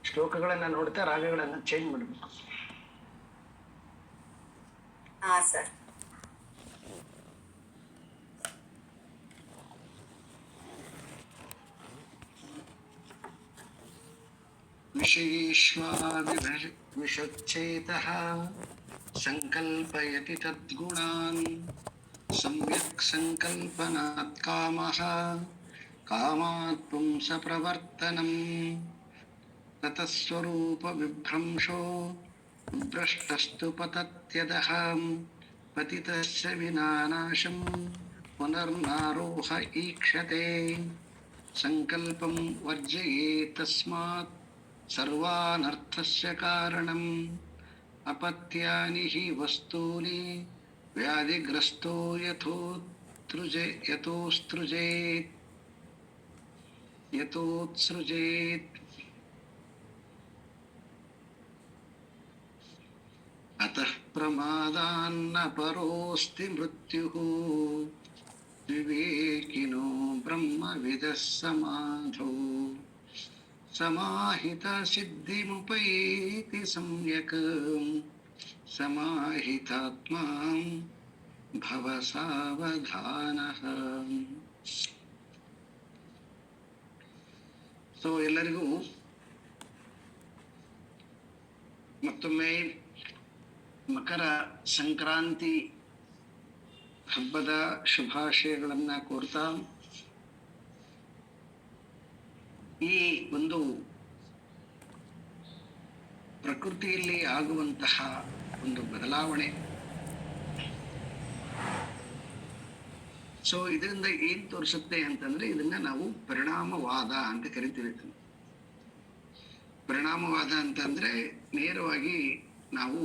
ಶ್ಲೋಕಗಳನ್ನ ನೋಡ್ತಾ ರಾಗಗಳನ್ನ ಚೇಂಜ್ ಮಾಡಬೇಕು. ಹಾ ಸರ್. ವಿಷಚ್ಚೇತಃ ಸಂಕಲ್ಪಯತಿ ತದ್ಗುಣಾನ್ ಸಮ್ಯಕ್ ಸಂಕಲ್ಪನಾತ್ ಕಾಮಃ ಕಾಮಾತ್ ಪುಂಸ ಪ್ರವರ್ತನಂ ತತಃ ಸ್ವರೂಪ ವಿಭ್ರಂಶೋ ಭ್ರಷ್ಟಸ್ತು ಪತತ್ಯದಃ ಪತಿತಸ್ಯ ವಿನಾನಾಶಂ ಪುನರ್ನಾರೋಹ ಈಕ್ಷತೆ ಸಂಕಲ್ಪಂ ವರ್ಜಯೇತ್ ತಸ್ಮಾತ್ ಸರ್ವಾನರ್ಥಸ್ಯ ಕಾರಣಂ ಅಪತ್ಯಾನಿ ಹಿ ವಸ್ತೂನಿ ವ್ಯಾಧಿಗ್ರಸ್ತೋ ಯಥೋತ್ಸೃಜೇತ್ ಅತಃ ಪ್ರಮಾದಾನ್ನ ಪರೋಸ್ತಿ ಮೃತ್ಯುಃ ವಿವೇಕಿನೋ ಬ್ರಹ್ಮವಿದಃ ಸಮಾಧೌ ಸಮಾಹಿತ ಸಿದ್ಧಿಮುಪೈತಿ ಸಮ್ಯಕ್ ಸಮಾಹಿತಾತ್ಮಾ ಭವ ಸಾವಧಾನಃ. ಸೊ ಎಲ್ಲರಿಗೂ ಮತ್ತೊಮ್ಮೆ ಮಕರ ಸಂಕ್ರಾಂತಿ ಹಬ್ಬದ ಶುಭಾಶಯಗಳನ್ನ ಕೋರ್ತಾ, ಈ ಒಂದು ಪ್ರಕೃತಿಯಲ್ಲಿ ಆಗುವಂತಹ ಒಂದು ಬದಲಾವಣೆ, ಸೊ ಇದರಿಂದ ಏನ್ ತೋರಿಸುತ್ತೆ ಅಂತಂದ್ರೆ ಇದನ್ನ ನಾವು ಪರಿಣಾಮವಾದ ಅಂತ ಕರಿತೀವಿ. ಪರಿಣಾಮವಾದ ಅಂತಂದ್ರೆ ನೇರವಾಗಿ ನಾವು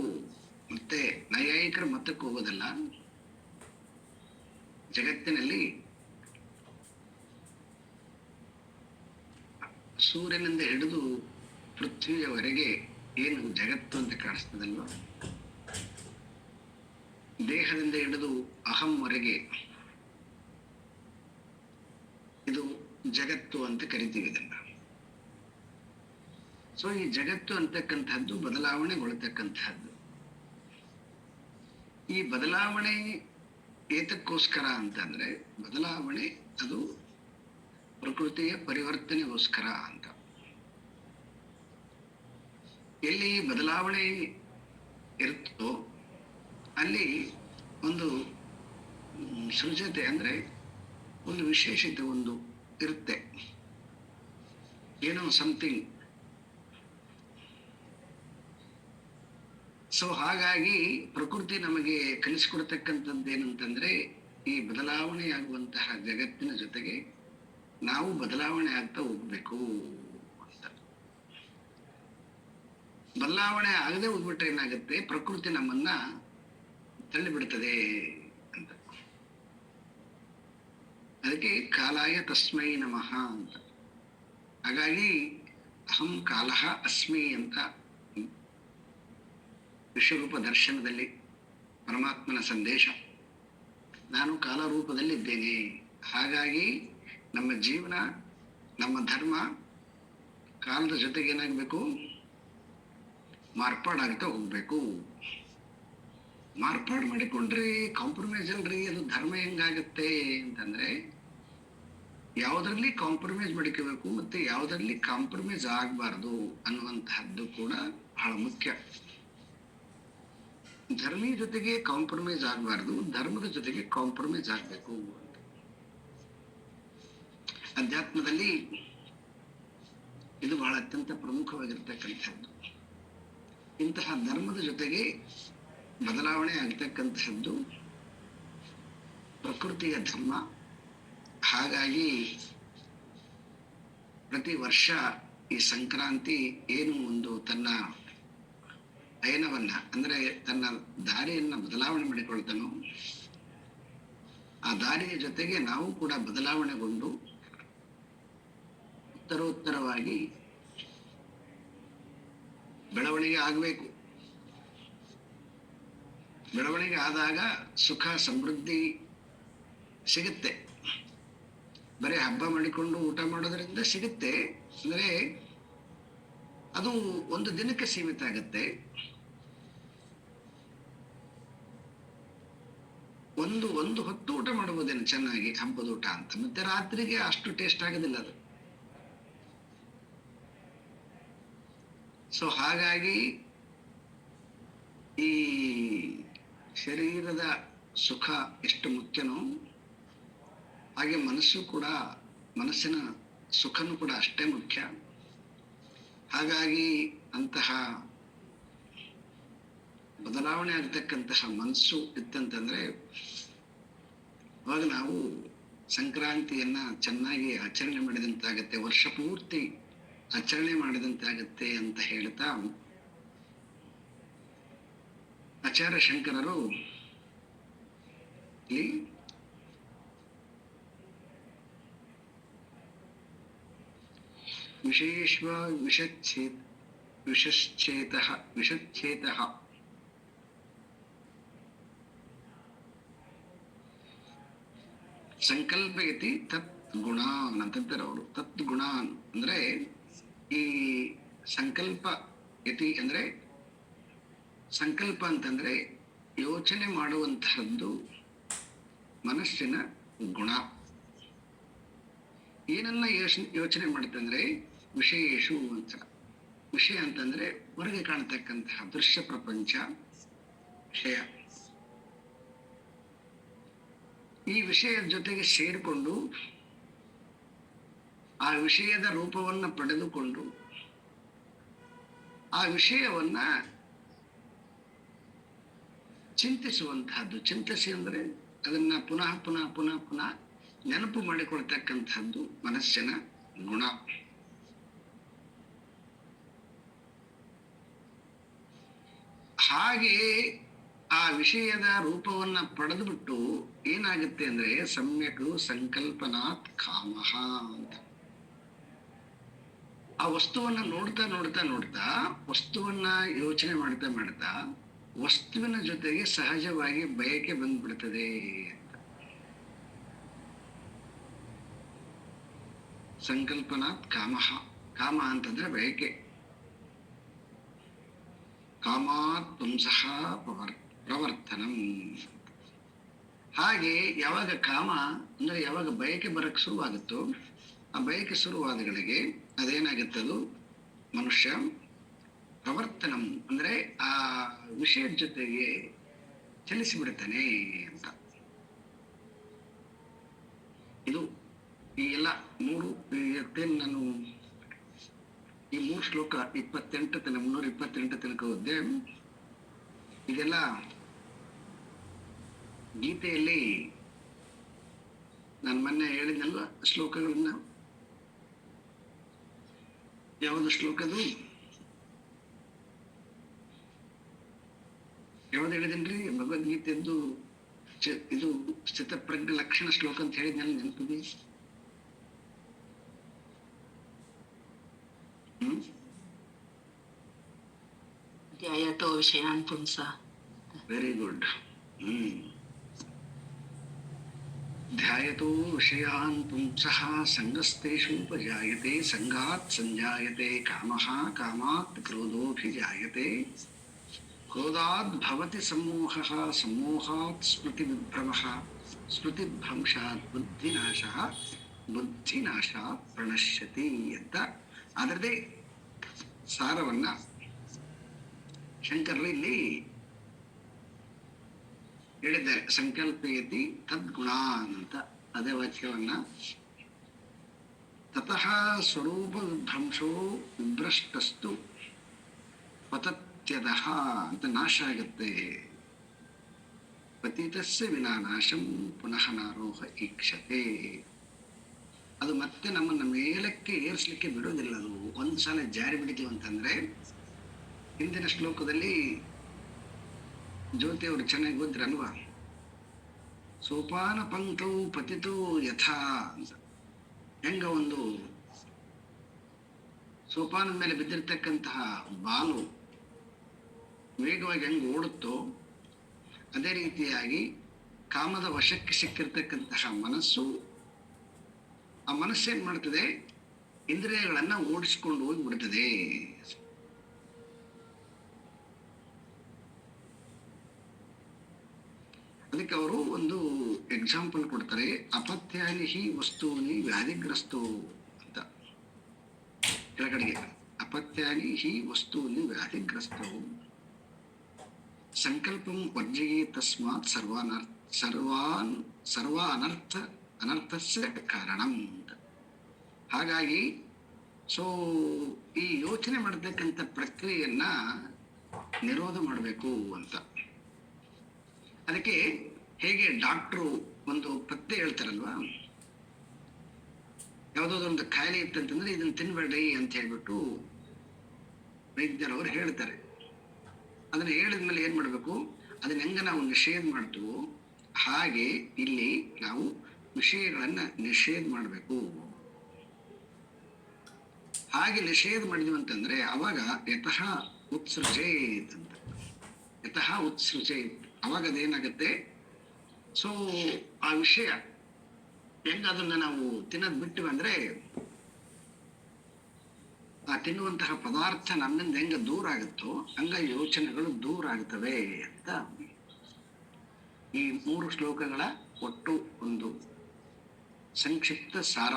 ಮತ್ತೆ ನೈಯಾಯಿಕರ ಮತಕ್ಕೆ ಹೋಗೋದಲ್ಲ. ಜಗತ್ತಿನಲ್ಲಿ ಸೂರ್ಯನಿಂದ ಹಿಡಿದು ಪೃಥ್ವಿಯವರೆಗೆ ಏನು ಜಗತ್ತು ಅಂತ ಕಾಣಿಸ್ತದಲ್ವ, ದೇಹದಿಂದ ಹಿಡಿದು ಅಹಂವರೆಗೆ ಇದು ಜಗತ್ತು ಅಂತ ಕರಿತೀವಿ ಇದನ್ನ. ಸೊ ಈ ಜಗತ್ತು ಅಂತಕ್ಕಂಥದ್ದು ಬದಲಾವಣೆಗೊಳ್ತಕ್ಕಂಥದ್ದು. ಈ ಬದಲಾವಣೆ ಏತಕ್ಕೋಸ್ಕರ ಅಂತಂದ್ರೆ, ಬದಲಾವಣೆ ಅದು ಪ್ರಕೃತಿಯ ಪರಿವರ್ತನೆಗೋಸ್ಕರ ಅಂತ. ಎಲ್ಲಿ ಬದಲಾವಣೆ ಇರುತ್ತೋ ಅಲ್ಲಿ ಒಂದು ಸೃಜತೆ ಅಂದ್ರೆ ಒಂದು ವಿಶೇಷತೆ ಒಂದು ಇರುತ್ತೆ, ಏನೋ ಸಮಥಿಂಗ್. ಸೊ ಹಾಗಾಗಿ ಪ್ರಕೃತಿ ನಮಗೆ ಕಲಿಸಿಕೊಡ್ತಕ್ಕಂಥದ್ದು ಏನಂತಂದ್ರೆ, ಈ ಬದಲಾವಣೆ ಆಗುವಂತಹ ಜಗತ್ತಿನ ಜೊತೆಗೆ ನಾವು ಬದಲಾವಣೆ ಆಗ್ತಾ ಹೋಗ್ಬೇಕು ಅಂತ. ಬದಲಾವಣೆ ಆಗದೆ ಹೋಗ್ಬಿಟ್ರೆ ಏನಾಗುತ್ತೆ, ಪ್ರಕೃತಿ ನಮ್ಮನ್ನ ತಳ್ಳಿಬಿಡ್ತದೆ ಅಂತ. ಅದಕ್ಕೆ ಕಾಲಾಯ ತಸ್ಮೈ ನಮಃ ಅಂತ. ಹಾಗಾಗಿ ಅಹಂ ಕಾಲಃ ಅಸ್ಮಿ ಅಂತ ವಿಶ್ವರೂಪ ದರ್ಶನದಲ್ಲಿ ಪರಮಾತ್ಮನ ಸಂದೇಶ, ನಾನು ಕಾಲರೂಪದಲ್ಲಿದ್ದೇನೆ. ಹಾಗಾಗಿ ನಮ್ಮ ಜೀವನ, ನಮ್ಮ ಧರ್ಮ ಕಾಲದ ಜೊತೆಗೆ ಏನಾಗಬೇಕು, ಮಾರ್ಪಾಡಾಗ್ತಾ ಹೋಗ್ಬೇಕು. ಮಾರ್ಪಾಡು ಮಾಡಿಕೊಂಡ್ರಿ ಕಾಂಪ್ರಮೈಸ್ ಅಲ್ರಿ, ಅದು ಧರ್ಮ ಹೆಂಗಾಗತ್ತೆ ಅಂತಂದ್ರೆ, ಯಾವುದ್ರಲ್ಲಿ ಕಾಂಪ್ರಮೈಸ್ ಮಾಡ್ಕೋಬೇಕು ಮತ್ತೆ ಯಾವುದ್ರಲ್ಲಿ ಕಾಂಪ್ರಮೈಸ್ ಆಗಬಾರ್ದು ಅನ್ನುವಂತಹದ್ದು ಕೂಡ ಬಹಳ ಮುಖ್ಯ. ಧರ್ಮಿ ಜೊತೆಗೆ ಕಾಂಪ್ರಮೈಸ್ ಆಗಬಾರ್ದು, ಧರ್ಮದ ಜೊತೆಗೆ ಕಾಂಪ್ರಮೈಸ್ ಆಗಬೇಕು ಅಂತ. ಅಧ್ಯಾತ್ಮದಲ್ಲಿ ಇದು ಬಹಳ ಅತ್ಯಂತ ಪ್ರಮುಖವಾಗಿರ್ತಕ್ಕಂಥದ್ದು. ಇಂತಹ ಧರ್ಮದ ಜೊತೆಗೆ ಬದಲಾವಣೆ ಆಗ್ತಕ್ಕಂಥದ್ದು ಪ್ರಕೃತಿಯ ಧರ್ಮ. ಹಾಗಾಗಿ ಪ್ರತಿ ವರ್ಷ ಈ ಸಂಕ್ರಾಂತಿ ಏನು ಒಂದು ತನ್ನ ಪಯಣವನ್ನ ಅಂದ್ರೆ ತನ್ನ ದಾರಿಯನ್ನ ಬದಲಾವಣೆ ಮಾಡಿಕೊಳ್ತಾನೋ, ಆ ದಾರಿಯ ಜೊತೆಗೆ ನಾವು ಕೂಡ ಬದಲಾವಣೆಗೊಂಡು ಉತ್ತರೋತ್ತರವಾಗಿ ಬೆಳವಣಿಗೆ ಆಗಬೇಕು. ಬೆಳವಣಿಗೆ ಆದಾಗ ಸುಖ ಸಮೃದ್ಧಿ ಸಿಗುತ್ತೆ. ಬರೀ ಹಬ್ಬ ಮಾಡಿಕೊಂಡು ಊಟ ಮಾಡೋದ್ರಿಂದ ಸಿಗುತ್ತೆ ಅಂದ್ರೆ ಅದು ಒಂದು ದಿನಕ್ಕೆ ಸೀಮಿತ ಆಗುತ್ತೆ. ಒಂದು ಹೊತ್ತು ಊಟ ಮಾಡಬಹುದೇನು ಚೆನ್ನಾಗಿ, ಹಬ್ಬದ ಊಟ ಅಂತ. ಮತ್ತೆ ರಾತ್ರಿಗೆ ಅಷ್ಟು ಟೇಸ್ಟ್ ಆಗೋದಿಲ್ಲ ಅದು. ಸೊ ಹಾಗಾಗಿ ಈ ಶರೀರದ ಸುಖ ಎಷ್ಟು ಮುಖ್ಯನೋ ಹಾಗೆ ಮನಸ್ಸಿನ ಸುಖನೂ ಕೂಡ ಅಷ್ಟೇ ಮುಖ್ಯ. ಹಾಗಾಗಿ ಅಂತಹ ಬದಲಾವಣೆ ಆಗ್ತಕ್ಕಂತಹ ಮನಸ್ಸು ಇತ್ತಂತಂದ್ರೆ ಅವಾಗ ನಾವು ಸಂಕ್ರಾಂತಿಯನ್ನ ಚೆನ್ನಾಗಿ ಆಚರಣೆ ಮಾಡಿದಂತಾಗತ್ತೆ, ವರ್ಷ ಪೂರ್ತಿ ಆಚರಣೆ ಮಾಡಿದಂತಾಗತ್ತೆ ಅಂತ ಹೇಳ್ತಾ ಆಚಾರ್ಯ ಶಂಕರರು ಇಲ್ಲಿ ವಿಶೇಷ ವಿಷಚ್ಛೇತ ಸಂಕಲ್ಪಯತಿ ತತ್ ಗುಣಾನ್ ಅಂತಂತಾರೆ ಅವರು. ತತ್ ಗುಣಾನ್ ಅಂದ್ರೆ ಈ ಸಂಕಲ್ಪ ಯತಿ ಅಂದ್ರೆ ಸಂಕಲ್ಪ ಅಂತಂದ್ರೆ ಯೋಚನೆ ಮಾಡುವಂತಹದ್ದು ಮನಸ್ಸಿನ ಗುಣ. ಏನನ್ನ ಯೋಚನೆ ಮಾಡುತ್ತಂದ್ರೆ ವಿಷಯೇಶು ಅಂತ. ವಿಷಯ ಅಂತಂದ್ರೆ ಹೊರಗೆ ಕಾಣತಕ್ಕಂತಹ ದೃಶ್ಯ ಪ್ರಪಂಚ ವಿಷಯ. ಈ ವಿಷಯದ ಜೊತೆಗೆ ಸೇರಿಕೊಂಡು ಆ ವಿಷಯದ ರೂಪವನ್ನ ಪಡೆದುಕೊಂಡು ಆ ವಿಷಯವನ್ನ ಚಿಂತಿಸುವಂತಹದ್ದು. ಚಿಂತಿಸಿ ಅಂದ್ರೆ ಅದನ್ನ ಪುನಃ ಪುನಃ ಪುನಃ ಪುನಃ ನೆನಪು ಮಾಡಿಕೊಳ್ತಕ್ಕಂಥದ್ದು ಮನಸ್ಸಿನ ಗುಣ. ಹಾಗೆಯೇ ಆ ವಿಷಯದ ರೂಪವನ್ನ ಪಡೆದು ಬಿಟ್ಟು ಏನಾಗುತ್ತೆ ಅಂದ್ರೆ ಸಮ್ಯಕ್ ಸಂಕಲ್ಪನಾತ್ ಕಾಮಃ ಅಂತ. ಆ ವಸ್ತುವನ್ನ ನೋಡ್ತಾ ನೋಡ್ತಾ ನೋಡ್ತಾ ವಸ್ತುವನ್ನ ಯೋಚನೆ ಮಾಡ್ತಾ ಮಾಡ್ತಾ ವಸ್ತುವಿನ ಜೊತೆಗೆ ಸಹಜವಾಗಿ ಬಯಕೆ ಬಂದ್ಬಿಡ್ತದೆ ಅಂತ. ಸಂಕಲ್ಪನಾತ್ ಕಾಮಃ. ಕಾಮ ಅಂತಂದ್ರೆ ಬಯಕೆ. ಕಾಮಾತ್ ಪುಂಸಃ ಪ್ರವರ್ತನಂ. ಹಾಗೆ ಯಾವಾಗ ಕಾಮ ಅಂದ್ರೆ ಯಾವಾಗ ಬಯಕೆ ಬರಕ್ ಶುರುವಾಗುತ್ತೋ ಆ ಬಯಕೆ ಶುರುವಾದಗಳಿಗೆ ಅದೇನಾಗುತ್ತದು ಮನುಷ್ಯ ಪ್ರವರ್ತನಂ ಅಂದ್ರೆ ಆ ವಿಷಯದ ಜೊತೆಗೆ ಚಲಿಸಿಬಿಡ್ತಾನೆ ಅಂತ. ಇದು ಈ ಎಲ್ಲ ನಾನು ಈ 3 ಶ್ಲೋಕ 328 ತನಕ ಓದ್ದೆ. ಇದೆಲ್ಲ ಗೀತೆಯಲ್ಲಿ ನಾನು ಮೊನ್ನೆ ಹೇಳಿದ್ನಲ್ವ ಶ್ಲೋಕಗಳನ್ನ. ಯಾವುದು ಶ್ಲೋಕದು ಯಾವ್ದು ಹೇಳಿದೇನ್ರಿ? ಭಗವದ್ಗೀತೆದ್ದು ಇದು ಸ್ಥಿತಪ್ರಜ್ಞ ಲಕ್ಷಣ ಶ್ಲೋಕ ಅಂತ ಹೇಳಿದ್ನಲ್ಲ, ನೆನಪಿದೆ? ಧ್ಯಾಯತೋ ವಿಷಯಾನ್ ಪುಂಸಃ. Very good. ಧ್ಯಾಯತೋ ವಿಷಯಾನ್ ಪುಂಸಃ ಸಂಗಸ್ತೇಷೂಪಜಾಯತೆ ಸಂಗಾತ್ ಸಂಜಾಯತೆ ಕಾಮಃ ಕಾಮಾತ್ ಕ್ರೋಧೋಭಿಜಾಯತೆ ಕ್ರೋಧಾತ್ ಭವತಿ ಸಮೋಹಃ ಸಮೋಹಾತ್ ಸ್ಮೃತಿವಿಭ್ರಮಃ ಸ್ಮೃತಿಭ್ರಂಶಾತ್ ಬುದ್ಧಿನಾಶಾತ್ ಪ್ರಣಶ್ಯತಿ ಅಂತ ಅದರದೇ ಸಾರವನ್ನ ಶಂಕರರು ಇಲ್ಲಿ ಹೇಳಿದ್ದಾರೆ. ಸಂಕಲ್ಪಯತಿ ತದ್ಗುಣಾನ್ ಅಂತ ಅದೇ ವಾಕ್ಯವನ್ನ ತತಃ ಸ್ವರೂಪ ವಿಭ್ರಂಶೋ ವಿಭ್ರಷ್ಟಸ್ತು ಪತತ್ಯದಃ ಅಂತ ನಾಶ ಆಗುತ್ತೆ. ಪತಿತಸ್ಯ ವಿನಾ ನಾಶಂ ಪುನಃ ನಾರೋಹ ಈಕ್ಷತೆ. ಅದು ಮತ್ತೆ ನಮ್ಮನ್ನ ಮೇಲಕ್ಕೆ ಏರಿಸಲಿಕ್ಕೆ ಬಿಡೋದಿಲ್ಲ. ಅದು ಒಂದು ಸಲ ಜಾರಿ ಬಿಡಿತೀವಿ ಅಂತಂದ್ರೆ ಹಿಂದಿನ ಶ್ಲೋಕದಲ್ಲಿ ಜ್ಯೋತಿ ಅವರು ಚೆನ್ನಾಗಿ ಓದ್ರಲ್ವಾ, ಸೋಪಾನ ಪಂಕ್ತೌ ಪತಿತೋ ಯಥಾ ಅಂತ. ಹೆಂಗ ಒಂದು ಸೋಪಾನದ ಮೇಲೆ ಬಿದ್ದಿರ್ತಕ್ಕಂತಹ ಬಾಲು ವೇಗವಾಗಿ ಹೆಂಗ್ ಓಡುತ್ತೋ ಅದೇ ರೀತಿಯಾಗಿ ಕಾಮದ ವಶಕ್ಕೆ ಸಿಕ್ಕಿರ್ತಕ್ಕಂತಹ ಮನಸ್ಸು, ಆ ಮನಸ್ಸೇನ್ ಮಾಡ್ತದೆ, ಇಂದ್ರಿಯಗಳನ್ನ ಓಡಿಸ್ಕೊಂಡು ಹೋಗ್ಬಿಡ್ತದೆ. ಅದಕ್ಕೆ ಅವರು ಒಂದು ಎಕ್ಸಾಂಪಲ್ ಕೊಡ್ತಾರೆ, ಅಪತ್ಯಾನಿ ಹಿ ವಸ್ತೂನಿ ವ್ಯಾಧಿಗ್ರಸ್ತೋ ಅಂತ. ಕೆಳಗಡೆಗೆ ಅಪತ್ಯಾನಿ ಹಿ ವಸ್ತೂನಿ ವ್ಯಾಧಿಗ್ರಸ್ತೋ ಸಂಕಲ್ಪಂ ವರ್ಜಯೇ ತಸ್ಮಾತ್ ಸರ್ವ ಅನರ್ಥಸ್ಯ ಕಾರಣಂ ಅಂತ. ಹಾಗಾಗಿ ಸೊ ಈ ಯೋಚನೆ ಮಾಡತಕ್ಕಂಥ ಪ್ರಕ್ರಿಯೆಯನ್ನ ನಿರೋಧ ಮಾಡಬೇಕು ಅಂತ. ಅದಕ್ಕೆ ಹೇಗೆ ಡಾಕ್ಟ್ರು ಒಂದು ಪತ್ತೆ ಹೇಳ್ತಾರಲ್ವಾ, ಯಾವುದಾದ್ರೊಂದು ಕಾಯಿಲೆ ಇತ್ತಂತಂದ್ರೆ ಇದನ್ನ ತಿನ್ಬೇಡ್ರಿ ಅಂತ ಹೇಳ್ಬಿಟ್ಟು ವೈದ್ಯರವರು ಹೇಳ್ತಾರೆ. ಅದನ್ನ ಹೇಳಿದ್ಮೇಲೆ ಏನ್ ಮಾಡ್ಬೇಕು, ಅದನ್ನ ಹೆಂಗ ನಾವು ನಿಷೇಧ ಮಾಡ್ತೀವೋ ಹಾಗೆ ಇಲ್ಲಿ ನಾವು ವಿಷಯಗಳನ್ನ ನಿಷೇಧ ಮಾಡಬೇಕು. ಹಾಗೆ ನಿಷೇಧ ಮಾಡಿದ್ವಿ ಅಂತಂದ್ರೆ ಅವಾಗ ಯತಃ ಉತ್ಸೃಜೇತ್ ಅಂತ, ಯತಃ ಉತ್ಸೃಜೇತ್. ಅವಾಗ ಅದೇನಾಗುತ್ತೆ, ಸೊ ಆ ವಿಷಯ ಹೆಂಗ ಅದನ್ನ ನಾವು ತಿನ್ನೋದ್ ಬಿಟ್ಟಿವಿ ಅಂದ್ರೆ ಆ ತಿನ್ನುವಂತಹ ಪದಾರ್ಥ ನಮ್ಮಿಂದ ಹೆಂಗ ದೂರ ಆಗುತ್ತೋ ಹಂಗ ಯೋಚನೆಗಳು ದೂರ ಆಗ್ತವೆ ಅಂತ ಈ 3 ಶ್ಲೋಕಗಳ ಒಟ್ಟು ಒಂದು ಸಂಕ್ಷಿಪ್ತ ಸಾರ.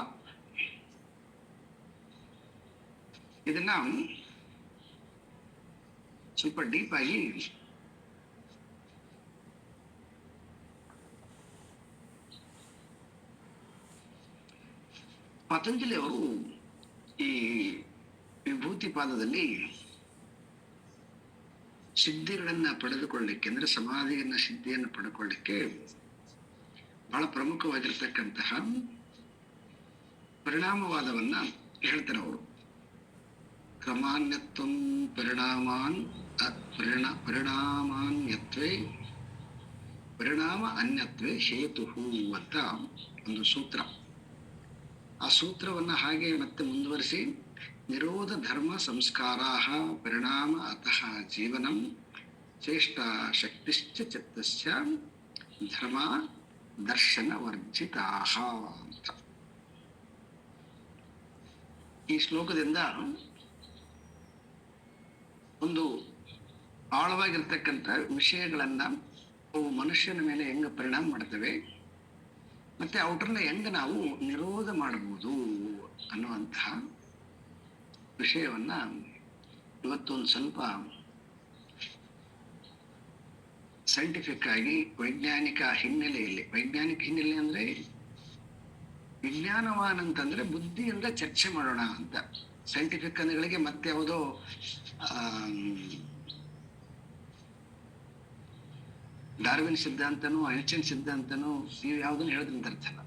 ಇದನ್ನ ಸ್ವಲ್ಪ ಡೀಪ್ ಆಗಿ ಪತಂಜಲಿ ಅವರು ಈ ವಿಭೂತಿ ಪಾದದಲ್ಲಿ ಸಿದ್ಧಿಗಳನ್ನ ಪಡೆದುಕೊಳ್ಳಿಕ್ಕೆ, ಅಂದ್ರೆ ಸಮಾಧಿಯನ್ನ ಸಿದ್ಧಿಯನ್ನು ಪಡೆದುಕೊಳ್ಳಿಕ್ಕೆ ಬಹಳ ಪ್ರಮುಖವಾಗಿರ್ತಕ್ಕಂತಹ ಪರಿಣಾಮವಾದವನ್ನ ಹೇಳ್ತಾರೆ ಅವರು. ಕ್ರಮಾನ್ಯತ್ವಂ ಪರಿಣಾಮಾನ್ಯತ್ವೇ ಪರಿಣಾಮ ಅನ್ಯತ್ವೇ ಹೇತು ಅಂತ ಒಂದು ಸೂತ್ರ. ಆ ಸೂತ್ರವನ್ನ ಹಾಗೆ ಮತ್ತೆ ಮುಂದುವರಿಸಿ, ನಿರೋಧ ಧರ್ಮ ಸಂಸ್ಕಾರಾಹ ಪರಿಣಾಮ ಅತಃ ಜೀವನಂ ಚೇಷ್ಟಾ ಶಕ್ತಿಶ್ಚ ಚಿತ್ತಸ್ಯ ಧರ್ಮ ದರ್ಶನ ವರ್ಜಿತಾಹ ಅಂತ. ಈ ಶ್ಲೋಕದಿಂದ ಒಂದು ಆಳವಾಗಿರ್ತಕ್ಕಂಥ ವಿಷಯಗಳನ್ನ ಅವು ಮನುಷ್ಯನ ಮೇಲೆ ಹೆಂಗ ಪರಿಣಾಮ ಮಾಡ್ತವೆ ಮತ್ತೆ ಅವ್ರನ್ನ ಹೆಂಗ ನಾವು ನಿರೋಧ ಮಾಡಬಹುದು ಅನ್ನುವಂತಹ ವಿಷಯವನ್ನ ಇವತ್ತೊಂದು ಸ್ವಲ್ಪ ಸೈಂಟಿಫಿಕ್ ಆಗಿ ವೈಜ್ಞಾನಿಕ ಹಿನ್ನೆಲೆಯಲ್ಲಿ, ವೈಜ್ಞಾನಿಕ ಹಿನ್ನೆಲೆ ಅಂದ್ರೆ ವಿಜ್ಞಾನವಾನ್ ಅಂತಂದ್ರೆ ಬುದ್ಧಿಯಿಂದ ಚರ್ಚೆ ಮಾಡೋಣ ಅಂತ. ಸೈಂಟಿಫಿಕ್ ಅಂದಗಳಿಗೆ ಮತ್ತೆ ಯಾವುದೋ ಡಾರ್ವಿನ್ ಸಿದ್ಧಾಂತನೂ ಐನ್ಸ್ಟೈನ್ ಸಿದ್ಧಾಂತನೂ ನೀವು ಯಾವುದನ್ನು ಹೇಳಿದ್ರಂತ ಅರ್ಥ ಅಲ್ಲ.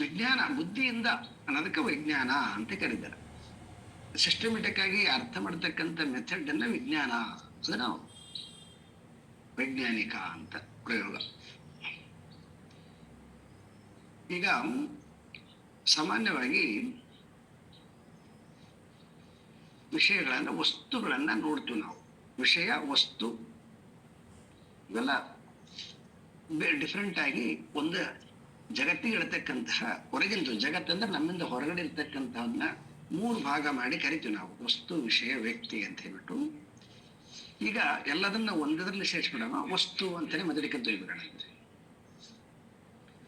ವಿಜ್ಞಾನ ಬುದ್ಧಿಯಿಂದ ಅನ್ನೋದಕ್ಕೆ ವಿಜ್ಞಾನ ಅಂತ ಕರೀತಾರೆ. ಸಿಸ್ಟಮೆಟಿಕ್ ಆಗಿ ಅರ್ಥ ಮಾಡತಕ್ಕಂಥ ಮೆಥಡ್ ಅನ್ನ ವಿಜ್ಞಾನ, ಅದನ್ನ ವೈಜ್ಞಾನಿಕ ಅಂತ ಪ್ರಯೋಗ. ಈಗ ಸಾಮಾನ್ಯವಾಗಿ ವಿಷಯಗಳನ್ನ, ವಸ್ತುಗಳನ್ನ ನೋಡ್ತೀವಿ ನಾವು. ವಿಷಯ, ವಸ್ತು ಇವೆಲ್ಲ ಡಿಫ್ರೆಂಟ್ ಆಗಿ ಒಂದು ಜಗತ್ತಿಗೆ ಇರತಕ್ಕಂತಹ ಹೊರಗಿಂದು ಜಗತ್ತಂದ್ರೆ ನಮ್ಮಿಂದ ಹೊರಗಡೆ ಇರ್ತಕ್ಕಂಥವನ್ನ 3 ಭಾಗ ಮಾಡಿ ಕರಿತೀವಿ ನಾವು, ವಸ್ತು, ವಿಷಯ, ವ್ಯಕ್ತಿ ಅಂತ ಹೇಳ್ಬಿಟ್ಟು. ಈಗ ಎಲ್ಲದನ್ನ ಒಂದರಲ್ಲಿ ಸೇರಿಸ್ಬಿಡೋಣ, ವಸ್ತು ಅಂತಾನೆ ಮೊದಲಿಗೆ ತೊಯ್ಬಿಡೋಣ.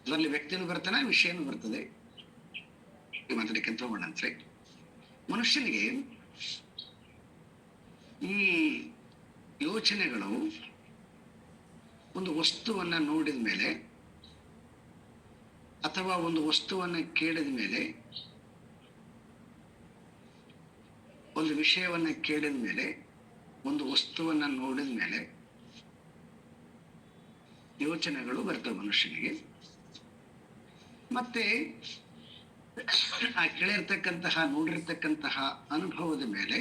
ಅದರಲ್ಲಿ ವ್ಯಕ್ತಿನೂ ಬರ್ತಾನೆ, ವಿಷಯನೂ ಬರ್ತದೆ, ಮೊದಲಿಗೆ ತಗೋಣ ಅಂದ್ರೆ. ಮನುಷ್ಯನಿಗೆ ಈ ಯೋಚನೆಗಳು ಒಂದು ವಸ್ತುವನ್ನ ನೋಡಿದ ಮೇಲೆ ಅಥವಾ ಒಂದು ವಸ್ತುವನ್ನ ಕೇಳಿದ ಮೇಲೆ, ಒಂದು ವಿಷಯವನ್ನ ಕೇಳಿದ ಮೇಲೆ, ಒಂದು ವಸ್ತುವನ್ನ ನೋಡಿದ ಮೇಲೆ ಯೋಚನೆಗಳು ಬರ್ತವೆ ಮನುಷ್ಯನಿಗೆ. ಮತ್ತೆ ಆ ಕೇಳಿರ್ತಕ್ಕಂತಹ, ನೋಡಿರ್ತಕ್ಕಂತಹ ಅನುಭವದ ಮೇಲೆ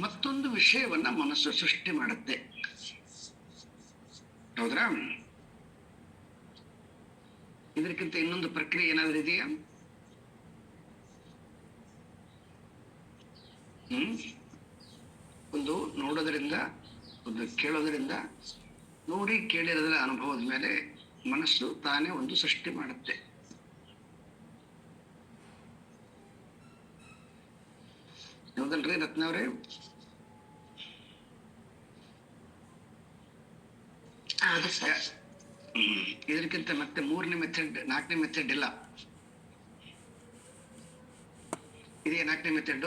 ಮತ್ತೊಂದು ವಿಷಯವನ್ನ ಮನಸ್ಸು ಸೃಷ್ಟಿ ಮಾಡುತ್ತೆ. ಹೌದ್ರಾ? ಇದಕ್ಕಿಂತ ಇನ್ನೊಂದು ಪ್ರಕ್ರಿಯೆ ಏನಾದ್ರೂ ಇದೆಯಾ? ಒಂದು ನೋಡೋದ್ರಿಂದ, ಒಂದು ಕೇಳೋದ್ರಿಂದ, ನೋಡಿ ಕೇಳಿರೋದ್ರ ಅನುಭವದ ಮೇಲೆ ಮನಸ್ಸು ತಾನೇ ಒಂದು ಸೃಷ್ಟಿ ಮಾಡುತ್ತೆ. ಹೌದಲ್ರಿ ರತ್ನವ್ರೆ? ಹೌದು ಸರ್. ಇದಕ್ಕಿಂತ ಮತ್ತೆ 3ನೇ ಮೆಥಡ್ 4ನೇ ಮೆಥಡ್ ಇಲ್ಲ. ಇದೇ 4ನೇ ಮೆಥಡ್.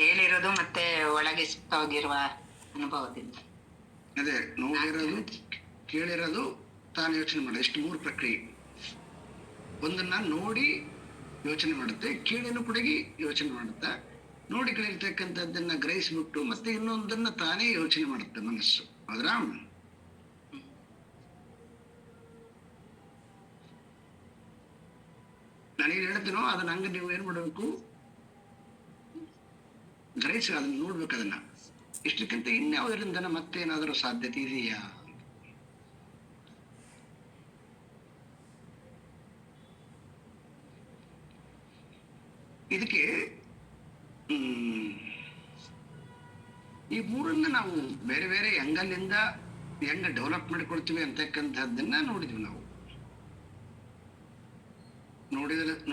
ಹೇಳಿರೋದು ಮತ್ತೆ ಒಳಗೆ ಹೋಗಿರುವ ಅನುಭವದಿಂದ. ಅದೇ ನೋಡಿರೋದು, ಕೇಳಿರೋದು, ತಾನು ಯೋಚನೆ ಮಾಡೋದು, ಇಷ್ಟು 3 ಪ್ರಕ್ರಿಯೆ. ಒಂದನ್ನ ನೋಡಿ ಯೋಚನೆ ಮಾಡುತ್ತೆ, ಕೇಳಿನೂ ಕೂಡ ಯೋಚನೆ ಮಾಡುತ್ತಾ, ನೋಡಿ ಕೇಳಿರ್ತಕ್ಕಂಥದ್ದನ್ನ ಗ್ರಹಿಸ್ಬಿಟ್ಟು ಮತ್ತೆ ಇನ್ನೊಂದನ್ನ ತಾನೇ ಯೋಚನೆ ಮಾಡುತ್ತೆ ಮನಸ್ಸು. ಹೌದ್ರಾ? ನಾನೇನು ಹೇಳ್ತೀನೋ ಅದನ್ನ ಹಂಗ ನೀವು ಏನ್ ಮಾಡಬೇಕು, ಗ್ರಹಿಸಿ ಅದನ್ನ ನೋಡ್ಬೇಕು. ಅದನ್ನ ಇಷ್ಟಕ್ಕಿಂತ ಇನ್ಯಾವುದರಿಂದ ಮತ್ತೇನಾದರೂ ಸಾಧ್ಯತೆ ಇದೆಯಾ? ಇದಕ್ಕೆ ಈ 3ನ್ನ ನಾವು ಬೇರೆ ಬೇರೆ ಹೆಂಗಲ್ಲಿಂದ ಹೆಂಗ ಡೆವಲಪ್ ಮಾಡಿಕೊಳ್ತೀವಿ ಅಂತಕ್ಕಂಥದ್ದನ್ನ ನೋಡಿದ್ವಿ ನಾವು.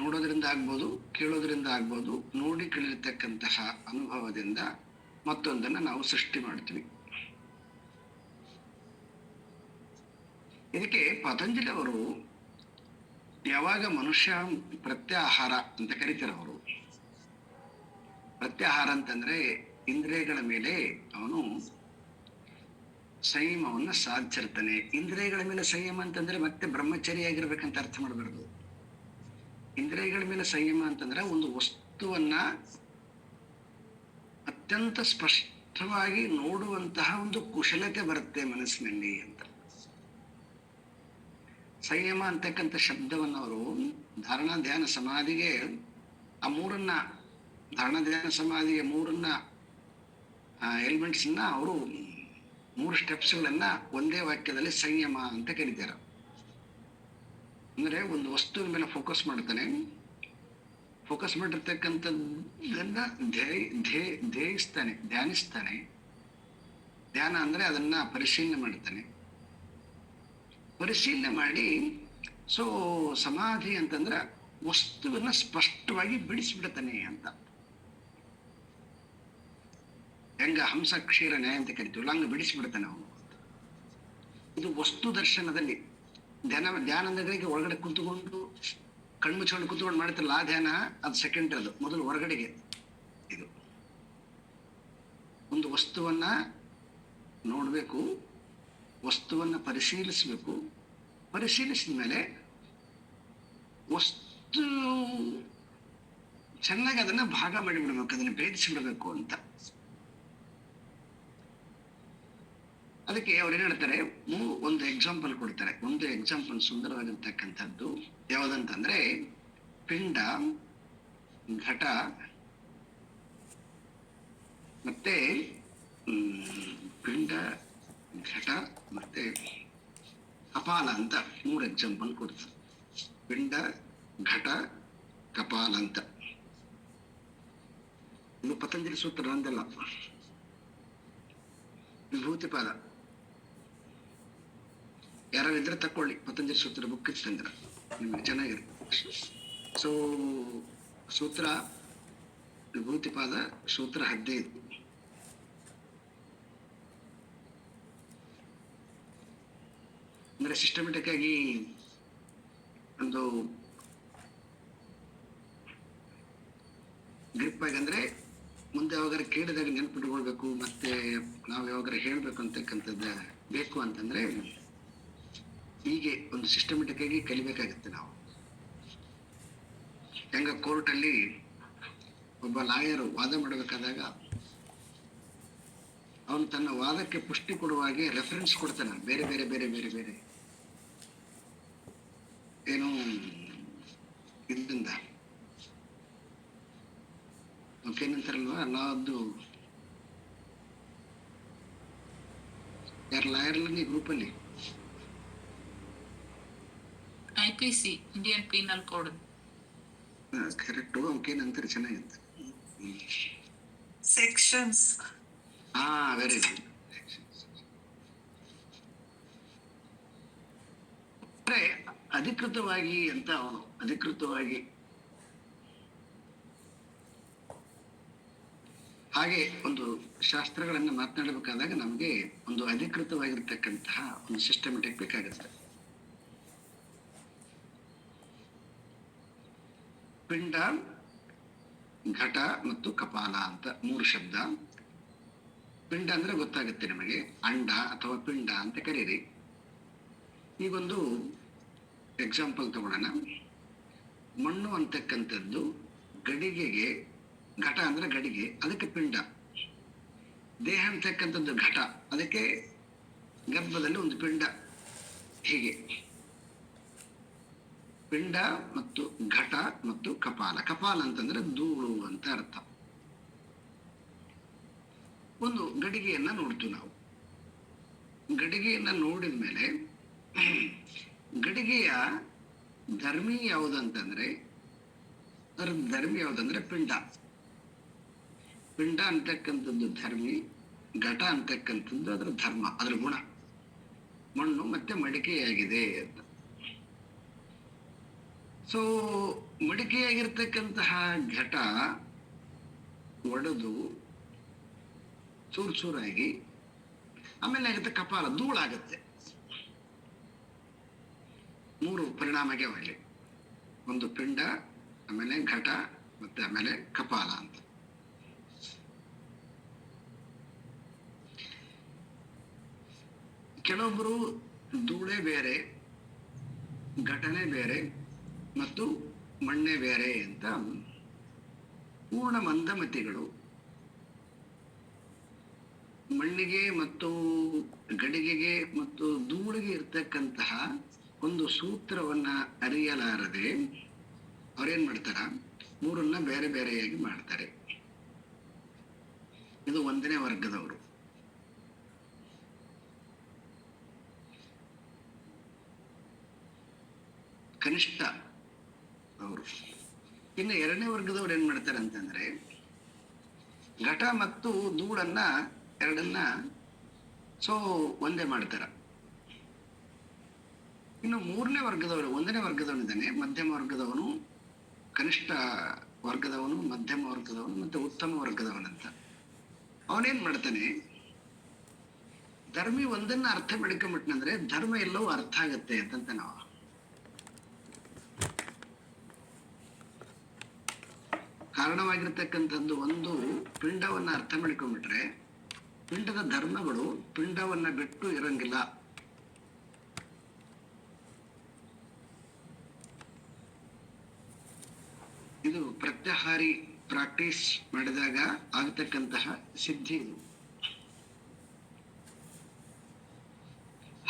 ನೋಡೋದ್ರಿಂದ ಆಗ್ಬೋದು, ಕೇಳೋದ್ರಿಂದ ಆಗ್ಬೋದು, ನೋಡಿ ಕೇಳಿರ್ತಕ್ಕಂತಹ ಅನುಭವದಿಂದ ಮತ್ತೊಂದನ್ನ ನಾವು ಸೃಷ್ಟಿ ಮಾಡ್ತೀವಿ. ಇದಕ್ಕೆ ಪತಂಜಲಿ ಅವರು ಯಾವಾಗ ಮನುಷ್ಯ ಪ್ರತ್ಯಾಹಾರ ಅಂತ ಕರೀತಾರೆ. ಅವರು ಪ್ರತ್ಯಾಹಾರ ಅಂತಂದ್ರೆ ಇಂದ್ರಿಯಗಳ ಮೇಲೆ ಅವನು ಸಂಯಮವನ್ನ ಸಾಧಿಸಿರ್ತಾನೆ. ಇಂದ್ರಿಯಗಳ ಮೇಲೆ ಸಂಯಮ ಅಂತಂದ್ರೆ ಮತ್ತೆ ಬ್ರಹ್ಮಚಾರಿಯಾಗಿರ್ಬೇಕಂತ ಅರ್ಥ ಮಾಡಬಾರ್ದು. ಇಂದ್ರಿಯಗಳ ಮೇಲೆ ಸಂಯಮ ಅಂತಂದ್ರೆ ಒಂದು ವಸ್ತುವನ್ನ ಅತ್ಯಂತ ಸ್ಪಷ್ಟವಾಗಿ ನೋಡುವಂತಹ ಒಂದು ಕುಶಲತೆ ಬರುತ್ತೆ ಮನಸ್ಸಿನಲ್ಲಿ ಅಂತ. ಸಂಯಮ ಅಂತಕ್ಕಂಥ ಶಬ್ದವನ್ನು ಅವರು ಧಾರಣ ಧ್ಯಾನ ಸಮಾಧಿಗೆ ಆ 3ನ್ನ ಧಾರಣ ಧ್ಯಾನ ಸಮಾಧಿಗೆ 3ನ್ನ ಎಲಿಮೆಂಟ್ಸ್ನ ಅವರು 3 ಸ್ಟೆಪ್ಸ್ಗಳನ್ನ ಒಂದೇ ವಾಕ್ಯದಲ್ಲಿ ಸಂಯಮ ಅಂತ ಕರೀತಾರೆ. ಅಂದ್ರೆ ಒಂದು ವಸ್ತುವಿನ ಮೇಲೆ ಫೋಕಸ್ ಮಾಡ್ತಾನೆ, ಫೋಕಸ್ ಮಾಡಿರ್ತಕ್ಕಂಥದ್ದನ್ನ ಧ್ಯಾನಿಸ್ತಾನೆ. ಧ್ಯಾನ ಅಂದ್ರೆ ಅದನ್ನ ಪರಿಶೀಲನೆ ಮಾಡ್ತಾನೆ. ಪರಿಶೀಲನೆ ಮಾಡಿ ಸಮಾಧಿ ಅಂತಂದ್ರೆ ವಸ್ತುವನ್ನ ಸ್ಪಷ್ಟವಾಗಿ ಬಿಡಿಸ್ಬಿಡ್ತಾನೆ ಅಂತ. ಹೆಂಗ ಹಂಸ ಕ್ಷೀರ ನ್ಯಾಯ ಅಂತ ಕರಿತೀವಲ್ಲ ಹಂಗ ಬಿಡಿಸ್ಬಿಡ್ತಾನೆ ಅವನು. ಇದು ವಸ್ತು ದರ್ಶನದಲ್ಲಿ ಧ್ಯಾನ ಅಂದ್ರೆ ಒಳಗಡೆ ಕುಂತ್ಕೊಂಡು ಕಣ್ಣು ಮುಚ್ಕೊಂಡು ಕುತ್ಕೊಂಡು ಮಾಡ್ತಿರಲ್ಲ ಆ ಧ್ಯಾನ, ಅದು ಸೆಕೆಂಡ್. ಅದು ಮೊದಲು ಹೊರಗಡೆಗೆ. ಇದು ಒಂದು ವಸ್ತುವನ್ನ ನೋಡ್ಬೇಕು, ವಸ್ತುವನ್ನ ಪರಿಶೀಲಿಸ್ಬೇಕು, ಪರಿಶೀಲಿಸಿದ ಮೇಲೆ ವಸ್ತು ಚೆನ್ನಾಗಿ ಅದನ್ನ ಭಾಗ ಮಾಡಿಬಿಡ್ಬೇಕು, ಅದನ್ನ ಭೇದಿಸಿಬಿಡ್ಬೇಕು ಅಂತ. ಅದಕ್ಕೆ ಅವ್ರು ಏನ್ ಹೇಳ್ತಾರೆ, ಒಂದು ಎಕ್ಸಾಂಪಲ್ ಕೊಡ್ತಾರೆ. ಒಂದು ಎಕ್ಸಾಂಪಲ್ ಸುಂದರವಾಗಿರ್ತಕ್ಕಂಥದ್ದು ಯಾವುದಂತಂದ್ರೆ ಪಿಂಡ, ಘಟ ಮತ್ತೆ ಪಿಂಡ, ಘಟ ಮತ್ತೆ ಕಪಾಲ ಅಂತ 3 ಎಕ್ಸಾಂಪಲ್ ಕೊಡ್ತಾರೆ. ಪಿಂಡ, ಘಟ, ಕಪಾಲ ಅಂತ. ಇನ್ನು ಪತಂಜಲಿ ಸೂತ್ರ ಅಂದಲ್ಲ, ವಿಭೂತಿಪಾದ. ಯಾರು ಇದ್ರೆ ತಕೊಳ್ಳಿ, ಪತಂಜಲಿ ಸೂತ್ರ ಬುಕ್ ಇತ್ತಂದ್ರ ನಿಮ್ಗೆ ಚೆನ್ನಾಗಿರುತ್ತೆ. ಸೂತ್ರ ವಿಭೂತಿಪಾದ, ಸೂತ್ರ 15. ಅಂದ್ರೆ ಸಿಸ್ಟಮೆಟಿಕ್ ಆಗಿ ಒಂದು ಗ್ರಿಪ್ ಆಗಿ, ಅಂದ್ರೆ ಮುಂದೆ ಯಾವಾಗಾರ ಕೇಳಿದಾಗ ನೆನ್ಪಿಟ್ಕೊಳ್ಬೇಕು, ಮತ್ತೆ ನಾವು ಯಾವಾಗಾರ ಹೇಳ್ಬೇಕು ಅಂತಕ್ಕಂಥದ್ದು ಬೇಕು ಅಂತಂದ್ರೆ ಹೀಗೆ ಒಂದು ಸಿಸ್ಟಮೆಟಿಕ್ ಆಗಿ ಕಲಿಬೇಕಾಗತ್ತೆ ನಾವು. ಹೆಂಗ ಕೋರ್ಟಲ್ಲಿ ಒಬ್ಬ ಲಾಯರು ವಾದ ಮಾಡಬೇಕಾದಾಗ ಅವನು ತನ್ನ ವಾದಕ್ಕೆ ಪುಷ್ಟಿ ಕೊಡುವಾಗೆ ರೆಫರೆನ್ಸ್ ಕೊಡ್ತಾನೆ. ಬೇರೆ ಬೇರೆ ಬೇರೆ ಬೇರೆ ಬೇರೆ ಏನು ಇದರಿಂದ ಏನಂತಾರಲ್ವಾ, ಲಾದ್ದು ಯಾರು ಲಾಯರ್ಲ ನೀ ಗ್ರೂಪಲ್ಲಿ IPC Indian penal code. Correct. ಅವಕ್ಕೇನಂತಾರೆ ಚೆನ್ನಾಗಿತ್ತು, ಸೆಕ್ಷನ್ಸ್. Very good. ಅಂದ್ರೆ ಅಧಿಕೃತವಾಗಿ ಅಂತ ಅವನು ಅಧಿಕೃತವಾಗಿ ಹಾಗೆ ಒಂದು ಶಾಸ್ತ್ರಗಳನ್ನ ಮಾತನಾಡಬೇಕಾದಾಗ ನಮಗೆ ಒಂದು ಅಧಿಕೃತವಾಗಿರ್ತಕ್ಕಂತಹ ಒಂದು ಸಿಸ್ಟಮೆಟಿಕ್ ಬೇಕಾಗುತ್ತೆ. ಪಿಂಡ, ಘಟ ಮತ್ತು ಕಪಾಲ ಅಂತ 3 ಶಬ್ದ. ಪಿಂಡ ಅಂದ್ರೆ ಗೊತ್ತಾಗುತ್ತೆ ನಿಮಗೆ, ಅಂಡ ಅಥವಾ ಪಿಂಡ ಅಂತ ಕರೀರಿ. ಈಗೊಂದು ಎಕ್ಸಾಂಪಲ್ ತಗೊಳ್ಳೋಣ. ಮಣ್ಣು ಅಂತಕ್ಕಂಥದ್ದು ಗಡಿಗೆಗೆ, ಘಟ ಅಂದ್ರೆ ಗಡಿಗೆ, ಅದಕ್ಕೆ ಪಿಂಡ. ದೇಹ ಅಂತಕ್ಕಂಥದ್ದು ಘಟ, ಅದಕ್ಕೆ ಗರ್ಭದಲ್ಲಿ ಒಂದು ಪಿಂಡ. ಹೀಗೆ ಪಿಂಡ ಮತ್ತು ಘಟ ಮತ್ತು ಕಪಾಲ. ಕಪಾಲ ಅಂತಂದ್ರೆ ಧೂಳು ಅಂತ ಅರ್ಥ. ಒಂದು ಗಡಿಗೆಯನ್ನ ನೋಡ್ತೀವಿ ನಾವು. ಗಡಿಗೆಯನ್ನ ನೋಡಿದ ಮೇಲೆ ಗಡಿಗೆಯ ಧರ್ಮಿ ಯಾವುದಂತಂದ್ರೆ, ಅದರ ಧರ್ಮಿ ಯಾವುದಂದ್ರೆ ಪಿಂಡ. ಪಿಂಡ ಅಂತಕ್ಕಂಥದ್ದು ಧರ್ಮಿ, ಘಟ ಅಂತಕ್ಕಂಥದ್ದು ಅದರ ಧರ್ಮ, ಅದರ ಗುಣ. ಮಣ್ಣು ಮತ್ತೆ ಮಡಿಕೆಯಾಗಿದೆ ಅಂತ. ಸೊ ಮಡಿಕೆಯಾಗಿರ್ತಕ್ಕಂತಹ ಘಟ ಒಡೆದು ಚೂರು ಚೂರಾಗಿ ಆಮೇಲೆ ಆಗುತ್ತೆ ಕಪಾಲ, ಧೂಳಾಗುತ್ತೆ. 3 ಪರಿಣಾಮಕ್ಕೆ ಆಗಲಿ. ಒಂದು ಪಿಂಡ, ಆಮೇಲೆ ಘಟ, ಮತ್ತೆ ಆಮೇಲೆ ಕಪಾಲ ಅಂತ. ಕೆಲವೊಬ್ಬರು ಧೂಳೇ ಬೇರೆ, ಘಟನೆ ಬೇರೆ ಮತ್ತು ಮಣ್ಣೆ ಬೇರೆ ಅಂತ ಪೂರ್ಣ ಮಂದಮತಿಗಳು. ಮಣ್ಣಿಗೆ ಮತ್ತು ಗಡಿಗೆಗೆ ಮತ್ತು ಧೂಳಿಗೆ ಇರ್ತಕ್ಕಂತಹ ಒಂದು ಸೂತ್ರವನ್ನ ಅರಿಯಲಾರದೆ ಅವ್ರೇನ್ ಮಾಡ್ತಾರ, 3 ಬೇರೆ ಬೇರೆಯಾಗಿ ಮಾಡ್ತಾರೆ. ಇದು 1ನೇ ವರ್ಗದವರು. ಕನಿಷ್ಠ ಅವರು. ಇನ್ನು 2ನೇ ವರ್ಗದವ್ರು ಏನ್ ಮಾಡ್ತಾರೆ ಅಂತಂದ್ರೆ, ಘಟ ಮತ್ತು ಧೂಳನ್ನ ಎರಡನ್ನ ಒಂದೇ ಮಾಡ್ತಾರ. ಇನ್ನು 3ನೇ ವರ್ಗದವರು, 1ನೇ ವರ್ಗದವನಿದ್ದಾನೆ, ಮಧ್ಯಮ ವರ್ಗದವನು, ಕನಿಷ್ಠ ವರ್ಗದವನು, ಮಧ್ಯಮ ವರ್ಗದವನು ಮತ್ತೆ ಉತ್ತಮ ವರ್ಗದವನಂತ. ಅವನೇನ್ ಮಾಡ್ತಾನೆ, ಧರ್ಮಿ ಒಂದನ್ನ ಅರ್ಥ ಮಾಡ್ಕೊಂಬಿಟ್ನಂದ್ರೆ ಧರ್ಮ ಎಲ್ಲವೂ ಅರ್ಥ ಆಗತ್ತೆ ಅಂತಂತ ನಾವು. ಕಾರಣವಾಗಿರ್ತಕ್ಕಂಥದ್ದು ಒಂದು ಪಿಂಡವನ್ನ ಅರ್ಥ ಮಾಡ್ಕೊಂಡ್ಬಿಟ್ರೆ ಪಿಂಡದ ಧರ್ಮಗಳು ಪಿಂಡವನ್ನ ಬಿಟ್ಟು ಇರಂಗಿಲ್ಲ. ಇದು ಪ್ರತ್ಯಾಹಾರಿ ಪ್ರಾಕ್ಟೀಸ್ ಮಾಡಿದಾಗ ಆಗತಕ್ಕಂತಹ ಸಿದ್ಧಿ ಇದು.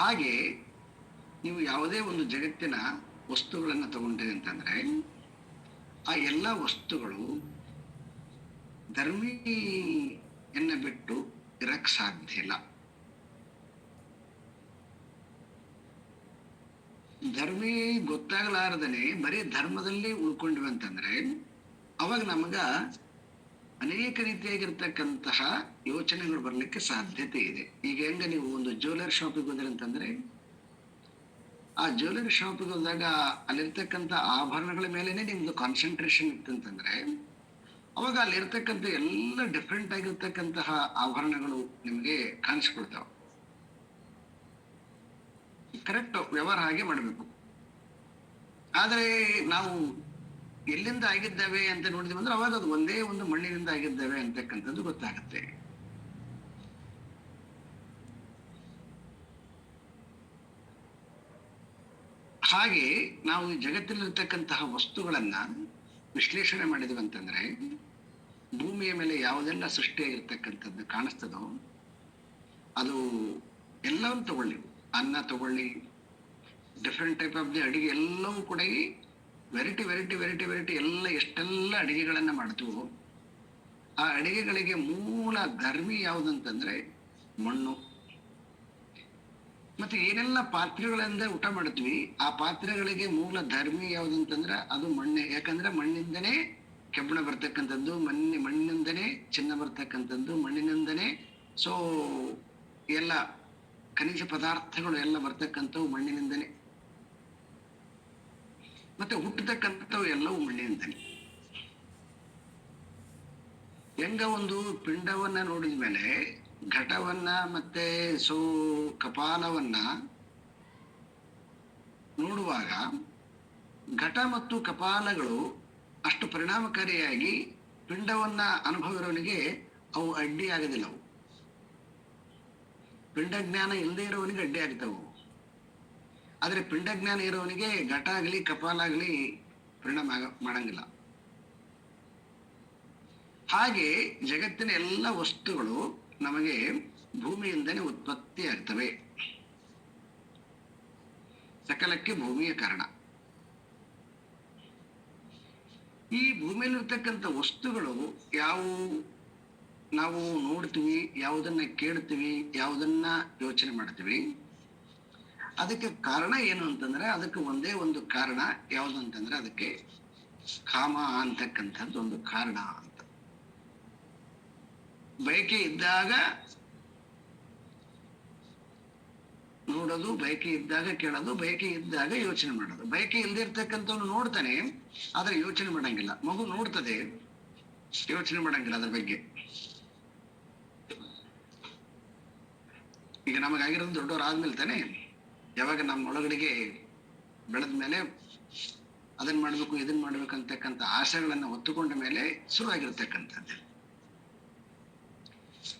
ಹಾಗೆ ನೀವು ಯಾವುದೇ ಒಂದು ಜಗತ್ತಿನ ವಸ್ತುಗಳನ್ನ ತಗೊಂಡ್ರಿ ಅಂತಂದ್ರೆ ಆ ಎಲ್ಲ ವಸ್ತುಗಳು ಧರ್ಮಿಯನ್ನ ಬಿಟ್ಟು ಇರಕ್ ಸಾಧ್ಯ ಇಲ್ಲ. ಧರ್ಮಿ ಗೊತ್ತಾಗಲಾರದನೆ ಬರೀ ಧರ್ಮದಲ್ಲಿ ಉಳ್ಕೊಂಡ್ವಿ ಅಂತಂದ್ರೆ ಅವಾಗ ನಮಗ ಅನೇಕ ರೀತಿಯಾಗಿರ್ತಕ್ಕಂತಹ ಯೋಚನೆಗಳು ಬರ್ಲಿಕ್ಕೆ ಸಾಧ್ಯತೆ ಇದೆ. ಈಗ ಹೆಂಗ ನೀವು ಒಂದು ಜ್ಯುವೆಲರಿ ಶಾಪಿಗೆ ಹೋದ್ರಿ ಅಂತಂದ್ರೆ ಆ ಜ್ಯುವೆಲರಿ ಶಾಪಿಗೆ ಹೋದಾಗ ಅಲ್ಲಿರ್ತಕ್ಕಂಥ ಆಭರಣಗಳ ಮೇಲೆನೆ ನಿಮ್ದು ಕಾನ್ಸಂಟ್ರೇಷನ್ ಇತ್ತಂತಂದ್ರೆ ಅವಾಗ ಅಲ್ಲಿರ್ತಕ್ಕಂಥ ಎಲ್ಲ ಡಿಫ್ರೆಂಟ್ ಆಗಿರ್ತಕ್ಕಂತಹ ಆಭರಣಗಳು ನಿಮ್ಗೆ ಕಾಣಿಸ್ಕೊಳ್ತಾವ. ಕರೆಕ್ಟ್ ವ್ಯವಹಾರ ಹಾಗೆ ಮಾಡ್ಬೇಕು. ಆದ್ರೆ ನಾವು ಎಲ್ಲಿಂದ ಆಗಿದ್ದೇವೆ ಅಂತ ನೋಡಿದ್ವಿ ಅಂದ್ರೆ ಅವಾಗ ಅದು ಒಂದೇ ಒಂದು ಮಣ್ಣಿನಿಂದ ಆಗಿದ್ದೇವೆ ಅಂತಕ್ಕಂಥದ್ದು ಗೊತ್ತಾಗುತ್ತೆ. ಹಾಗೆ ನಾವು ಈ ಜಗತ್ತಿನಲ್ಲಿರ್ತಕ್ಕಂತಹ ವಸ್ತುಗಳನ್ನ ವಿಶ್ಲೇಷಣೆ ಮಾಡಿದ್ವಿ ಅಂತಂದ್ರೆ ಭೂಮಿಯ ಮೇಲೆ ಯಾವುದೆಲ್ಲ ಸೃಷ್ಟಿಯಾಗಿರ್ತಕ್ಕಂಥದ್ದು ಕಾಣಿಸ್ತದೋ ಅದು ಎಲ್ಲವನ್ನು ತಗೊಳ್ಳಿ, ಅನ್ನ ತಗೊಳ್ಳಿ, ಡಿಫ್ರೆಂಟ್ ಟೈಪ್ ಆಫ್ ದಿ ಅಡಿಗೆ ಎಲ್ಲವೂ ಕೂಡ ವೆರೈಟಿ ವೆರೈಟಿ ವೆರೈಟಿ ವೆರೈಟಿ ಎಲ್ಲ ಎಷ್ಟೆಲ್ಲ ಅಡಿಗೆಗಳನ್ನ ಮಾಡ್ತೀವೋ ಆ ಅಡಿಗೆಗಳಿಗೆ ಮೂಲ ಧರ್ಮಿ ಯಾವುದಂತಂದ್ರೆ ಮಣ್ಣು. ಮತ್ತೆ ಏನೆಲ್ಲ ಪಾತ್ರೆಗಳಿಂದ ಊಟ ಮಾಡ್ತೀವಿ ಆ ಪಾತ್ರೆಗಳಿಗೆ ಮೂಲ ಧರ್ಮಿ ಯಾವುದಂತಂದ್ರೆ ಅದು ಮಣ್ಣೆ. ಯಾಕಂದ್ರೆ ಮಣ್ಣಿಂದನೇ ಕೆಬ್ಬಣ ಬರ್ತಕ್ಕಂಥದ್ದು, ಮಣ್ಣಿನಿಂದನೇ ಚಿನ್ನ ಬರ್ತಕ್ಕಂಥದ್ದು, ಮಣ್ಣಿನಿಂದನೇ ಎಲ್ಲ ಖನಿಜ ಪದಾರ್ಥಗಳು ಎಲ್ಲ ಬರ್ತಕ್ಕಂಥವು ಮಣ್ಣಿನಿಂದನೇ, ಮತ್ತೆ ಹುಟ್ಟತಕ್ಕಂಥವು ಎಲ್ಲವೂ ಮಣ್ಣಿನಿಂದನೇ. ಹೆಂಗ ಒಂದು ಪಿಂಡವನ್ನ ನೋಡಿದ ಮೇಲೆ ಘಟವನ್ನ ಮತ್ತೆ ಕಪಾಲವನ್ನ ನೋಡುವಾಗ ಘಟ ಮತ್ತು ಕಪಾಲಗಳು ಅಷ್ಟು ಪರಿಣಾಮಕಾರಿಯಾಗಿ ಪಿಂಡವನ್ನ ಅನುಭವಿರೋನಿಗೆ ಅವು ಅಡ್ಡಿ ಆಗೋದಿಲ್ಲ. ಅವು ಪಿಂಡ ಜ್ಞಾನ ಇಲ್ಲದೆ ಇರೋವನಿಗೆ ಅಡ್ಡಿ ಆಗ್ತಾವು. ಆದ್ರೆ ಪಿಂಡ ಜ್ಞಾನ ಇರೋವನಿಗೆ ಘಟ ಆಗಲಿ ಕಪಾಲ ಆಗಲಿ ಪರಿಣಾಮ ಮಾಡಂಗಿಲ್ಲ. ಹಾಗೆ ಜಗತ್ತಿನ ಎಲ್ಲ ವಸ್ತುಗಳು ನಮಗೆ ಭೂಮಿಯಿಂದನೇ ಉತ್ಪತ್ತಿ ಆಗ್ತವೆ. ಸಕಲಕ್ಕೆ ಭೂಮಿಯ ಕಾರಣ. ಈ ಭೂಮಿಯಲ್ಲಿರ್ತಕ್ಕಂಥ ವಸ್ತುಗಳು ಯಾವುವು ನಾವು ನೋಡ್ತೀವಿ, ಯಾವುದನ್ನ ಕೇಳ್ತೀವಿ, ಯಾವುದನ್ನ ಯೋಚನೆ ಮಾಡ್ತೀವಿ, ಅದಕ್ಕೆ ಕಾರಣ ಏನು ಅಂತಂದ್ರೆ ಅದಕ್ಕೆ ಒಂದೇ ಒಂದು ಕಾರಣ. ಯಾವುದು ಅಂತಂದ್ರೆ ಅದಕ್ಕೆ ಕಾಮ ಅಂತಕ್ಕಂಥದ್ದು ಒಂದು ಕಾರಣ ಅಂತ. ಬಯಕೆ ಇದ್ದಾಗ ನೋಡೋದು, ಬಯಕೆ ಇದ್ದಾಗ ಕೇಳೋದು, ಬಯಕೆ ಇದ್ದಾಗ ಯೋಚನೆ ಮಾಡೋದು. ಬಯಕೆ ಇಲ್ದಿರ್ತಕ್ಕಂಥವ್ನು ನೋಡ್ತಾನೆ, ಆದ್ರೆ ಯೋಚನೆ ಮಾಡಂಗಿಲ್ಲ. ಮಗು ನೋಡ್ತದೆ, ಯೋಚನೆ ಮಾಡಂಗಿಲ್ಲ ಅದ್ರ ಬಗ್ಗೆ. ಈಗ ನಮಗಾಗಿರೋದು ದೊಡ್ಡವ್ರು ಆದ್ಮೇಲೆ ತಾನೆ, ಯಾವಾಗ ನಮ್ಮ ಒಳಗಡೆಗೆ ಬೆಳೆದ ಮೇಲೆ ಅದನ್ನ ಮಾಡ್ಬೇಕು ಇದನ್ನ ಮಾಡ್ಬೇಕು ಅಂತಕ್ಕಂಥ ಆಸೆಗಳನ್ನ ಹೊತ್ತುಕೊಂಡ ಮೇಲೆ ಶುರುವಾಗಿರ್ತಕ್ಕಂಥದ್ದು.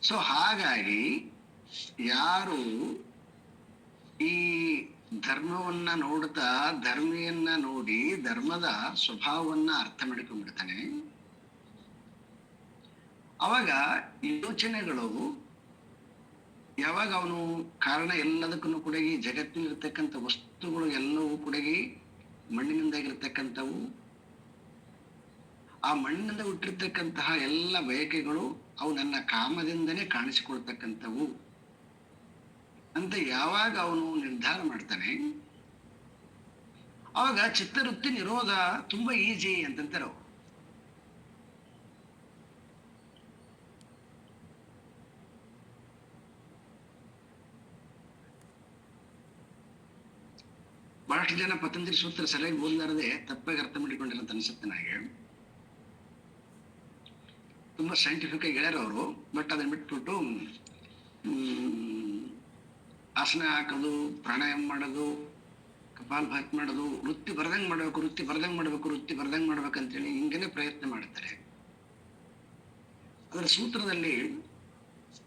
ಸೊ ಹಾಗಾಗಿ ಯಾರು ಈ ಧರ್ಮವನ್ನ ನೋಡ್ತಾ ಧರ್ಮಿಯನ್ನ ನೋಡಿ ಧರ್ಮದ ಸ್ವಭಾವವನ್ನ ಅರ್ಥ ಮಾಡಿಕೊಂಡ್ಬಿಡ್ತಾನೆ, ಅವಾಗ ಯೋಚನೆಗಳು ಯಾವಾಗ ಅವನು ಕಾರಣ ಎಲ್ಲದಕ್ಕೂ ಕೂಡ ಈ ಜಗತ್ತಿನಲ್ಲಿರ್ತಕ್ಕಂಥ ವಸ್ತುಗಳು ಎಲ್ಲವೂ ಕೂಡ ಮಣ್ಣಿನಿಂದಾಗಿರ್ತಕ್ಕಂಥವು. ಆ ಮಣ್ಣಿನಿಂದ ಹುಟ್ಟಿರ್ತಕ್ಕಂತಹ ಎಲ್ಲ ಬಯಕೆಗಳು ಅವು ನನ್ನ ಕಾಮದಿಂದನೇ ಕಾಣಿಸಿಕೊಳ್ತಕ್ಕಂಥವು ಅಂತ ಯಾವಾಗ ಅವನು ನಿರ್ಧಾರ ಮಾಡ್ತಾನೆ, ಅವಾಗ ಚಿತ್ತವೃತ್ತಿ ನಿರೋಧ ತುಂಬಾ ಈಜಿ ಅಂತಂತಾರೆ ಅವರು. ಬಹಳಷ್ಟು ಜನ ಪತಂಜಲಿ ಸೂತ್ರ ಸರಿಯಾಗಿ ಓದಲಾರದೆ ತಪ್ಪಾಗಿ ಅರ್ಥ ಮಾಡಿಕೊಂಡಿರಂತ ಅನ್ಸುತ್ತೆ ನನಗೆ. ತುಂಬಾ ಸೈಂಟಿಫಿಕ್ ಆಗಿ ಹೇಳ್ಯಾರ ಅವರು, ಬಟ್ ಅದನ್ನ ಬಿಟ್ಬಿಟ್ಟು ಆಸನ ಹಾಕೋದು, ಪ್ರಾಣಾಯಾಮ ಮಾಡೋದು, ಕಪಾಲಭಾತಿ ಮಾಡೋದು, ವೃತ್ತಿ ಬರ್ದಂಗ್ ಮಾಡ್ಬೇಕು, ವೃತ್ತಿ ಬರ್ದಂಗ್ ಮಾಡ್ಬೇಕು, ವೃತ್ತಿ ಬರ್ದಂಗ್ ಮಾಡ್ಬೇಕಂತೇಳಿ ಹಿಂಗೇನೆ ಪ್ರಯತ್ನ ಮಾಡ್ತಾರೆ. ಅದರ ಸೂತ್ರದಲ್ಲಿ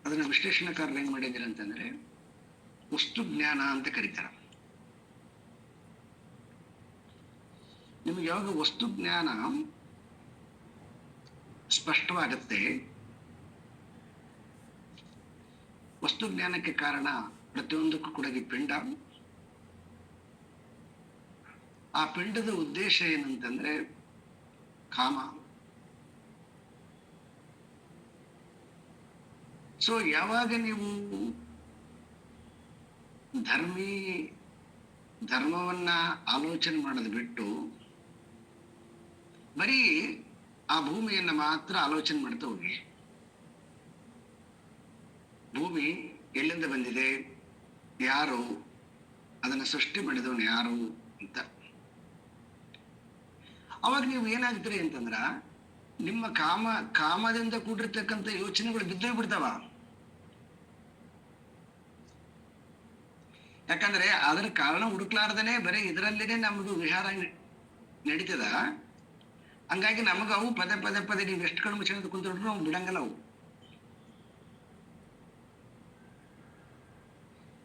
ಅದನ್ನ ವಿಶ್ಲೇಷಣಕಾರರು ಹೆಂಗ್ ಮಾಡಿದ್ದೀರ ಅಂತಂದ್ರೆ ವಸ್ತು ಜ್ಞಾನ ಅಂತ ಕರೀತಾರೆ. ನಿಮ್ಗೆ ಯಾವಾಗ ವಸ್ತು ಜ್ಞಾನ ಸ್ಪಷ್ಟವಾಗತ್ತೆ, ವಸ್ತು ಜ್ಞಾನಕ್ಕೆ ಕಾರಣ ಪ್ರತಿಯೊಂದಕ್ಕೂ ಕೂಡ ಈ ಪಿಂಡ. ಆ ಪಿಂಡದ ಉದ್ದೇಶ ಏನಂತಂದ್ರೆ ಕಾಮ. ಸೊ ಯಾವಾಗ ನೀವು ಧರ್ಮವನ್ನ ಆಲೋಚನೆ ಮಾಡೋದು ಬಿಟ್ಟು ಬರೀ ಆ ಭೂಮಿಯನ್ನ ಮಾತ್ರ ಆಲೋಚನೆ ಮಾಡ್ತಾ ಹೋಗಿ, ಭೂಮಿ ಎಲ್ಲಿಂದ ಬಂದಿದೆ, ಯಾರು ಅದನ್ನ ಸೃಷ್ಟಿ ಮಾಡಿದವನು ಯಾರು ಅಂತ, ಅವಾಗ ನೀವು ಏನಾಗ್ತೀರಿ ಅಂತಂದ್ರ ನಿಮ್ಮ ಕಾಮದಿಂದ ಕೂಡಿರ್ತಕ್ಕಂಥ ಯೋಚನೆಗಳು ಬಿದ್ದೋಗಿ ಬಿಡ್ತಾವ. ಯಾಕಂದ್ರೆ ಅದರ ಕಾರಣ ಹುಡುಕ್ಲಾರ್ದನೆ ಬರೀ ಇದರಲ್ಲೇನೆ ನಮ್ದು ವಿಹಾರ ನಡೀತದ. ಹಂಗಾಗಿ ನಮಗ ಅವು ಪದೇ ಪದೇ ಪದೇ ನೀವು ಎಷ್ಟು ಕಡಿಮೆ ಮುಚ್ಚಿಕೊಂಡು ಕುಂತ್ರು ನಾವು ಬಿಡಂಗಲ್ಲ. ಅವು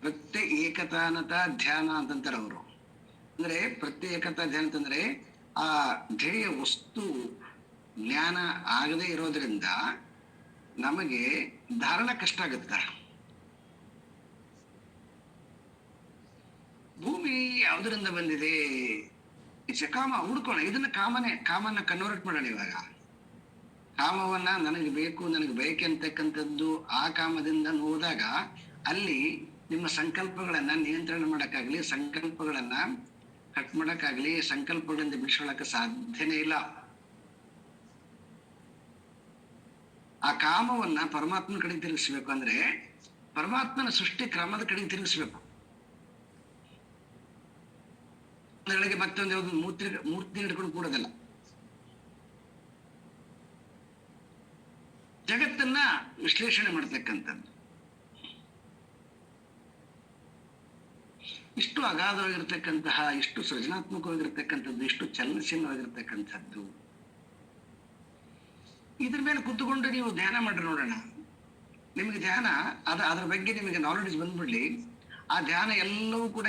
ಪ್ರತ್ಯೇಕತಾನತ ಧ್ಯಾನ ಅಂತಂತಾರೆ ಅವರು. ಅಂದ್ರೆ ಪ್ರತ್ಯೇಕತಾ ಧ್ಯಾನ ಅಂತಂದ್ರೆ ಆ ಧ್ಯೇಯ ವಸ್ತು ಜ್ಞಾನ ಆಗದೆ ಇರೋದ್ರಿಂದ ನಮಗೆ ಧಾರಣ ಕಷ್ಟ ಆಗುತ್ತೆ. ಭೂಮಿ ಯಾವುದರಿಂದ ಬಂದಿದೆ, ಕಾಮ ಹುಡ್ಕೋಣ, ಇದನ್ನ ಕಾಮನ್ನ ಕನ್ವರ್ಟ್ ಮಾಡೋಣ. ಇವಾಗ ಕಾಮವನ್ನ ನನಗೆ ಬೇಕು, ನನಗೆ ಬೇಕು ಅಂತಕ್ಕಂಥದ್ದು ಆ ಕಾಮದಿಂದ ನೋಡಿದಾಗ ಅಲ್ಲಿ ನಿಮ್ಮ ಸಂಕಲ್ಪಗಳನ್ನ ನಿಯಂತ್ರಣ ಮಾಡಕ್ಕಾಗ್ಲಿ, ಸಂಕಲ್ಪಗಳನ್ನ ಕಟ್ ಮಾಡಕ್ಕಾಗ್ಲಿ, ಸಂಕಲ್ಪಗಳಿಂದ ಬಿಡಿಸ್ಕೊಳಕ್ಕೆ ಸಾಧ್ಯನೇ ಇಲ್ಲ. ಆ ಕಾಮವನ್ನ ಪರಮಾತ್ಮನ ಕಡೆಗೆ ತಿರುಗಿಸ್ಬೇಕು ಅಂದ್ರೆ ಪರಮಾತ್ಮನ ಸೃಷ್ಟಿ ಕ್ರಮದ ಕಡೆಗೆ ತಿರುಗಿಸ್ಬೇಕು. ಅದರೊಳಗೆ ಮತ್ತೊಂದು ಯಾವ್ದು ಮೂರ್ತಿ ಹಿಡ್ಕೊಂಡು ಕೂಡೋದಲ್ಲ. ವಿಶ್ಲೇಷಣೆ ಮಾಡ್ತಕ್ಕಂಥದ್ದು. ಇಷ್ಟು ಅಗಾಧವಾಗಿರ್ತಕ್ಕಂತಹ, ಇಷ್ಟು ಸೃಜನಾತ್ಮಕವಾಗಿರ್ತಕ್ಕಂಥದ್ದು, ಇಷ್ಟು ಚಲನಶೀಲವಾಗಿರ್ತಕ್ಕಂಥದ್ದು. ಇದ್ರ ಮೇಲೆ ಕುತ್ಕೊಂಡು ನೀವು ಧ್ಯಾನ ಮಾಡ್ರಿ ನೋಡೋಣ. ನಿಮಗೆ ಧ್ಯಾನ ಅದ್ರ ಬಗ್ಗೆ ನಿಮಗೆ ನಾಲೆಡ್ಜ್ ಬಂದ್ಬಿಡ್ಲಿ, ಆ ಧ್ಯಾನ ಎಲ್ಲವೂ ಕೂಡ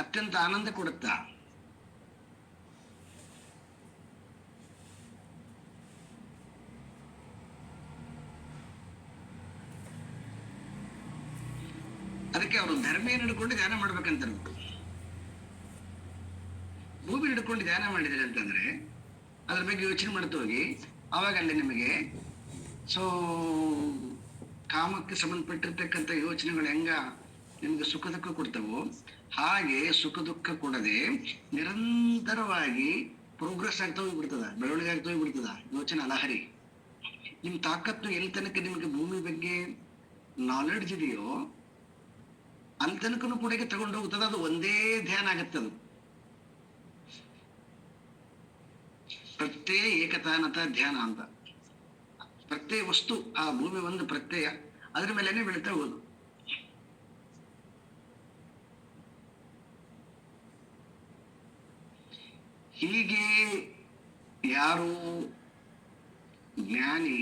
ಅತ್ಯಂತ ಆನಂದ ಕೊಡುತ್ತಾ. ಅದಕ್ಕೆ ಅವರು ಧರ್ಮೇನ ಹಿಡ್ಕೊಂಡು ಧ್ಯಾನ ಮಾಡ್ಬೇಕಂತ ಭೂಮಿ ಹಿಡ್ಕೊಂಡು ಧ್ಯಾನ ಮಾಡಿದ್ರೆ ಅಂತಂದ್ರೆ ಅದ್ರ ಬಗ್ಗೆ ಯೋಚನೆ ಮಾಡ್ತಾ ಹೋಗಿ, ಅವಾಗ ಅಲ್ಲಿ ನಿಮಗೆ ಕಾಮಕ್ಕೆ ಸಂಬಂಧಪಟ್ಟಿರ್ತಕ್ಕಂಥ ಯೋಚನೆಗಳು ಹೆಂಗ ನಿಮ್ಗೆ ಸುಖ ದುಃಖ ಕೊಡ್ತಾವೋ ಹಾಗೆ ಸುಖ ದುಃಖ ಕೊಡದೆ ನಿರಂತರವಾಗಿ ಪ್ರೋಗ್ರೆಸ್ ಆಗ್ತಾ ಹೋಗ್ಬಿಡ್ತದ, ಬೆಳವಣಿಗೆ ಆಗ್ತಾ ಹೋಗ್ಬಿಡ್ತದ ಯೋಚನೆ ಅಲಹರಿ. ನಿಮ್ ತಾಕತ್ತು ಎಲ್ಲಿ ತನಕ ನಿಮ್ಗೆ ಭೂಮಿ ಬಗ್ಗೆ ನಾಲೆಡ್ಜ್ ಇದೆಯೋ ಅಲ್ಲಿ ತನಕನೂ ಕೂಡ ತಗೊಂಡು ಹೋಗ್ತದ. ಅದು ಒಂದೇ ಧ್ಯಾನ ಆಗತ್ತದು. ಪ್ರತ್ಯಯ ಏಕತಾನತ ಧ್ಯಾನ ಅಂತ. ಪ್ರತ್ಯಯ ವಸ್ತು, ಆ ಭೂಮಿ ಒಂದು ಪ್ರತ್ಯಯ, ಅದ್ರ ಮೇಲೆನೆ ಬೆಳೀತಾ ಹೋಗೋದು. ಹೀಗೆ ಯಾರು ಜ್ಞಾನಿ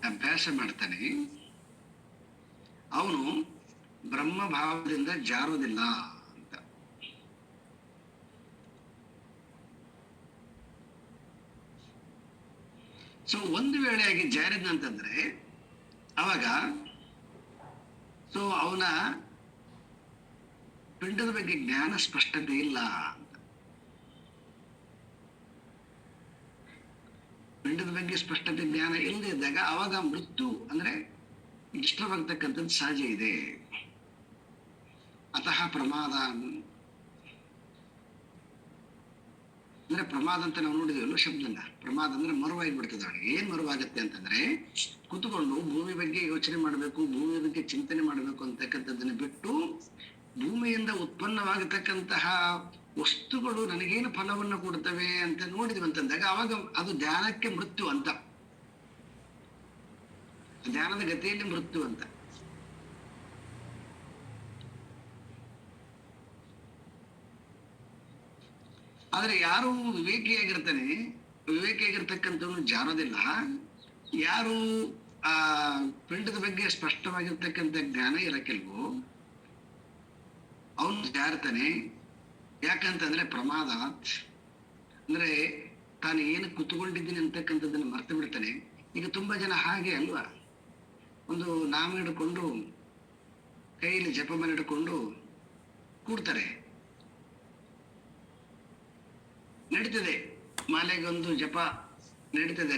ಅಭ್ಯಾಸ ಮಾಡ್ತಾನೆ ಅವನು ಬ್ರಹ್ಮಭಾವದಿಂದ ಜಾರೋದಿಲ್ಲ ಅಂತ. ಒಂದು ವೇಳೆಯಾಗಿ ಜಾರಿದ್ನಂತಂದ್ರೆ ಅವಾಗ ಅವನ ಪಿಂಡದ ಬಗ್ಗೆ ಜ್ಞಾನ ಸ್ಪಷ್ಟತೆ ಇಲ್ಲ ಅಂತ. ಪಿಂಡದ ಬಗ್ಗೆ ಸ್ಪಷ್ಟತೆ ಜ್ಞಾನ ಇಲ್ಲದೆ ಇದ್ದಾಗ ಅವಾಗ ಮೃತ್ಯು ಅಂದ್ರೆ ಡಿಸ್ಟರ್ಬ್ ಆಗ್ತಕ್ಕಂಥದ್ದು ಸಹಜ ಇದೆ. ಅತಃ ಪ್ರಮಾದ ಅಂದ್ರೆ ಪ್ರಮಾದ ಅಂತ ನಾವು ನೋಡಿದೇವಲ್ಲ ಶಬ್ದನ. ಪ್ರಮಾದ ಅಂದ್ರೆ ಮರುವಾಗಿ ಬಿಡ್ತದೆ. ಅವನಿಗೆ ಏನ್ ಮರುವಾಗತ್ತೆ ಅಂತಂದ್ರೆ ಕುತ್ಕೊಂಡು ಭೂಮಿ ಬಗ್ಗೆ ಯೋಚನೆ ಮಾಡ್ಬೇಕು, ಭೂಮಿ ಬಗ್ಗೆ ಚಿಂತನೆ ಮಾಡ್ಬೇಕು ಅಂತಕ್ಕಂಥದ್ದನ್ನ ಬಿಟ್ಟು ಭೂಮಿಯಿಂದ ಉತ್ಪನ್ನವಾಗತಕ್ಕಂತಹ ವಸ್ತುಗಳು ನನಗೇನು ಫಲವನ್ನು ಕೊಡ್ತವೆ ಅಂತ ನೋಡಿದ್ವಿ ಅಂತಂದಾಗ ಅವಾಗ ಅದು ಧ್ಯಾನಕ್ಕೆ ಮೃತ್ಯು ಅಂತ, ಧ್ಯಾನದ ಗತಿಯಲ್ಲಿ ಮೃತ್ಯು ಅಂತ. ಆದ್ರೆ ಯಾರು ವಿವೇಕಿಯಾಗಿರ್ತಕ್ಕಂಥವ್ನು ಜಾರೋದಿಲ್ಲ. ಯಾರು ಆ ಪಿಂಡದ ಬಗ್ಗೆ ಸ್ಪಷ್ಟವಾಗಿರ್ತಕ್ಕಂಥ ಜ್ಞಾನ ಇರಕ್ಕಿಲ್ವೋ ಅವನು ಜಾರ್ತಾನೆ. ಯಾಕಂತಂದ್ರೆ ಪ್ರಮಾದ ಅಂದ್ರೆ ತಾನು ಏನು ಕುತ್ಕೊಂಡಿದ್ದೀನಿ ಅಂತಕ್ಕಂಥದ್ದನ್ನು ಮರ್ತು ಬಿಡ್ತಾನೆ. ಈಗ ತುಂಬಾ ಜನ ಹಾಗೆ ಅಲ್ವಾ, ಒಂದು ನಾಮ ಹಿಡ್ಕೊಂಡು ಕೈಯಲ್ಲಿ ಜಪಮಾಲೆ ಹಿಡ್ಕೊಂಡು ಕೂಡ್ತಾರೆ. ನಡೀತದೆ, ಮಾಲೆಗೊಂದು ಜಪ ನಡೀತದೆ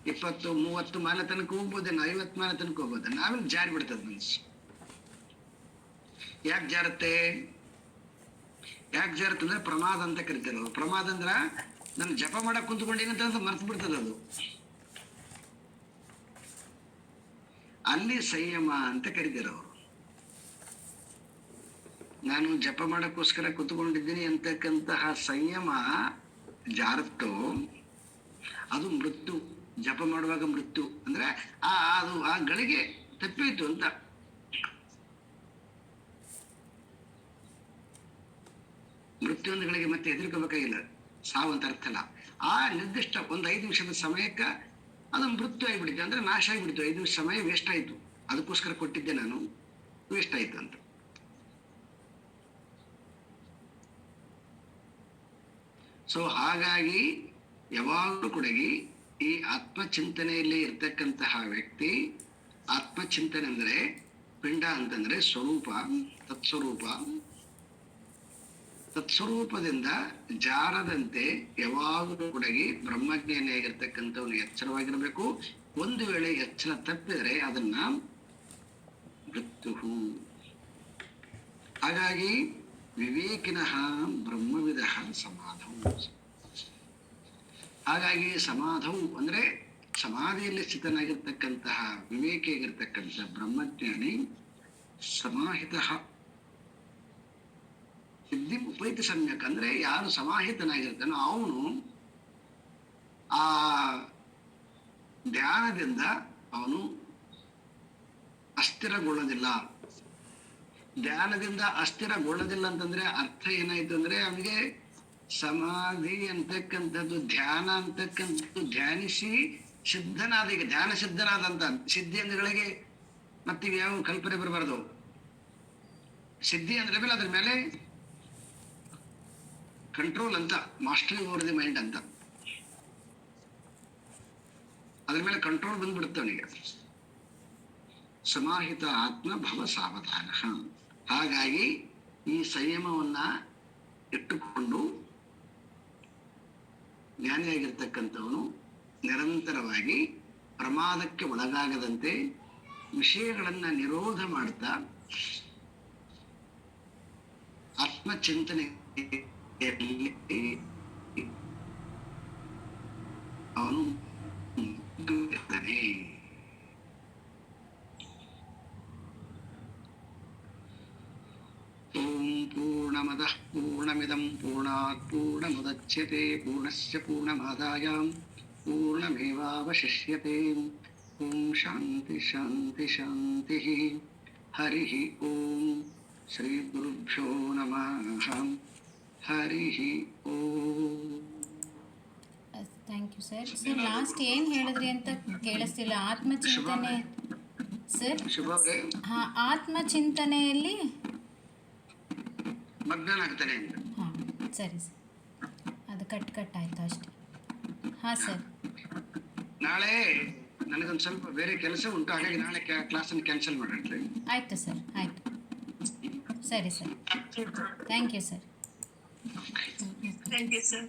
20-30 ಮಾಲೆ ತನಕ ಹೋಗ್ಬೋದೇನೋ, 50 ಮಾಲೆ ತನಕ ಹೋಗ್ಬೋದ. ನಾವೇನು ಜಾರಿ ಬಿಡ್ತದ ಮನಸ್ಸು. ಯಾಕೆ ಜಾರತ್ತೆ ಅಂದ್ರೆ ಪ್ರಮಾದ ಅಂತ ಕರಿತಾರೆ. ಪ್ರಮಾದ ಅಂದ್ರ ನಾನು ಜಪ ಮಾಡಕ್ ಕುಂತ್ಕೊಂಡೇನಂತ ಮರ್ತು ಬಿಡ್ತದ ಅದು. ಅಲ್ಲಿ ಸಂಯಮ ಅಂತ ಕರಿತಾರೆ ಅವರು. ನಾನು ಜಪ ಮಾಡಕ್ಕೋಸ್ಕರ ಕುತ್ಕೊಂಡಿದ್ದೀನಿ ಅಂತಕ್ಕಂತಹ ಸಂಯಮ ಜಾರತ್ತೋ ಅದು ಮೃತ್ಯು. ಜಪ ಮಾಡುವಾಗ ಮೃತ್ಯು ಅಂದ್ರೆ ಅದು ಆ ಗಳಿಗೆ ತಪ್ಪೋಯ್ತು ಅಂತ. ಮೃತ್ಯು ಒಂದು ಗಳಿಗೆ ಮತ್ತೆ ಹೆದರ್ಕೋಬೇಕಾಗಿಲ್ಲ, ಸಾವಂತ ಅರ್ಥ ಅಲ್ಲ. ಆ ನಿರ್ದಿಷ್ಟ ಒಂದು 5 ನಿಮಿಷದ ಸಮಯಕ್ಕ ಅದು ಮೃತ್ಯು ಆಗಿಬಿಟ್ಟಿದೆ ಅಂದ್ರೆ ನಾಶ ಆಗಿಬಿಡ್ತು. 5 ನಿಮಿಷ ಸಮಯ ವೇಸ್ಟ್ ಆಯ್ತು, ಅದಕ್ಕೋಸ್ಕರ ಕೊಟ್ಟಿದ್ದೆ ನಾನು, ವೇಸ್ಟ್ ಆಯ್ತು ಅಂತ. ಹಾಗಾಗಿ ಯಾವಾಗಲೂ ಕೂಡ ಈ ಆತ್ಮಚಿಂತನೆಯಲ್ಲಿ ಇರ್ತಕ್ಕಂತಹ ವ್ಯಕ್ತಿ, ಆತ್ಮಚಿಂತನೆ ಅಂದ್ರೆ ಪಿಂಡ ಅಂತಂದ್ರೆ ಸ್ವರೂಪ, ತತ್ಸ್ವರೂಪದಿಂದ ಜಾರದಂತೆ ಯಾವಾಗಲೂ ಕೂಡ ಬ್ರಹ್ಮಜ್ಞಾನಿಯಾಗಿರ್ತಕ್ಕಂಥವ್ನು ಎಚ್ಚರವಾಗಿರ್ಬೇಕು. ಒಂದು ವೇಳೆ ಎಚ್ಚರ ತಪ್ಪಿದರೆ ಅದನ್ನ ಮೃತ್ಯು. ಹಾಗಾಗಿ ವಿವೇಕಿನಃ ಬ್ರಹ್ಮವಿದ ಸಮಾಧವು. ಹಾಗಾಗಿ ಸಮಾಧವು ಅಂದ್ರೆ ಸಮಾಧಿಯಲ್ಲಿ ಸ್ಥಿತನಾಗಿರ್ತಕ್ಕಂತಹ ವಿವೇಕಿಯಾಗಿರ್ತಕ್ಕಂಥ ಬ್ರಹ್ಮಜ್ಞಾನಿ ಸಮಾಹಿತ ಸಿದ್ಧಿ ಉಪೈತಿ ಸಮ್ಯಕ್ ಅಂದ್ರೆ ಯಾರು ಸಮಾಹಿತನಾಗಿರ್ತಾನೋ ಅವನು ಆ ಧ್ಯಾನದಿಂದ ಅವನು ಅಸ್ಥಿರಗೊಳ್ಳೋದಿಲ್ಲ. ಧ್ಯಾನದಿಂದ ಅಸ್ಥಿರಗೊಳ್ಳೋದಿಲ್ಲ ಅಂತಂದ್ರೆ ಅರ್ಥ ಏನಾಯ್ತು ಅಂದ್ರೆ ಅವನಿಗೆ ಸಮಾಧಿ ಅಂತಕ್ಕಂಥದ್ದು, ಧ್ಯಾನ ಅಂತಕ್ಕಂಥದ್ದು ಧ್ಯಾನಿಸಿ ಸಿದ್ಧನಾದ, ಈಗ ಧ್ಯಾನ ಸಿದ್ಧನಾದಂತ ಸಿದ್ಧಿ ಅಂದ್ಗಳಿಗೆ ಮತ್ತೆ ಯಾವ ಕಲ್ಪನೆ ಬರಬಾರ್ದು. ಸಿದ್ಧಿ ಅಂದ್ರೆ ಮೇಲೆ ಅದ್ರ ಮೇಲೆ ಕಂಟ್ರೋಲ್ ಅಂತ, ಮಾಸ್ಟರಿ ಓವರ್ ದಿ ಮೈಂಡ್ ಅಂತ, ಅದ್ರ ಮೇಲೆ ಕಂಟ್ರೋಲ್ ಬಂದ್ಬಿಡುತ್ತೆ ಅವನಿಗೆ. ಸಮಾಹಿತ ಆತ್ಮ ಭವ ಸಾವಧಾನ. ಹಾಗಾಗಿ ಈ ಸಂಯಮವನ್ನ ಇಟ್ಟುಕೊಂಡು ಜ್ಞಾನಿಯಾಗಿರ್ತಕ್ಕಂಥವನು ನಿರಂತರವಾಗಿ ಪ್ರಮಾದಕ್ಕೆ ಒಳಗಾಗದಂತೆ ವಿಷಯಗಳನ್ನ ನಿರೋಧ ಮಾಡ್ತಾ ಆತ್ಮಚಿಂತನೆ ಅವನು ಇರ್ತಾನೆ. ಓಂ ಪೂರ್ಣಮದಃ ಪೂರ್ಣಮಿದಂ ಪೂರ್ಣಾತ್ ಪೂರ್ಣಮುದಚ್ಯತೆ ಪೂರ್ಣಸ್ಯ ಪೂರ್ಣಮಾದಾಯ ಪೂರ್ಣಮೇವಾವಶಿಷ್ಯತೆ. ಓಂ ಶಾಂತಿ ಶಾಂತಿ ಶಾಂತಿ. ಹರಿ ಓಂ. ಶ್ರೀ ಗುರುಭ್ಯೋ ನಮಃ. ಹರಿ ಓಂ. Thank you sir. Sir last ಏನು ಹೇಳಿದ್ರಿ ಅಂತ ಕೇಳಿಸ್ತಿಲ್ಲ. ಆತ್ಮಚಿಂತನೆ ಸರ್. ಶುಭವ್ರೆ, ಹಾಂ, ಆತ್ಮಚಿಂತನೆಯಲ್ಲಿ ಮಗ್ನನಾಗ್ತಾನೆ ಅಂತ. ಹಾಂ ಸರಿ ಸರ್, ಅದು ಕಟ್ ಆಯಿತು ಅಷ್ಟೇ. ಹಾಂ ಸರ್. ನಾಳೆ ನನಗೊಂದು ಸ್ವಲ್ಪ ಬೇರೆ ಕೆಲಸ ಉಂಟು, ಹಾಗಾಗಿ ನಾಳೆ ಕ್ಲಾಸನ್ನು ಕ್ಯಾನ್ಸಲ್ ಮಾಡ್ರಿ. ಆಯಿತು ಸರ್, ಆಯಿತು. ಸರಿ sir, thank you sir. Thank you sir.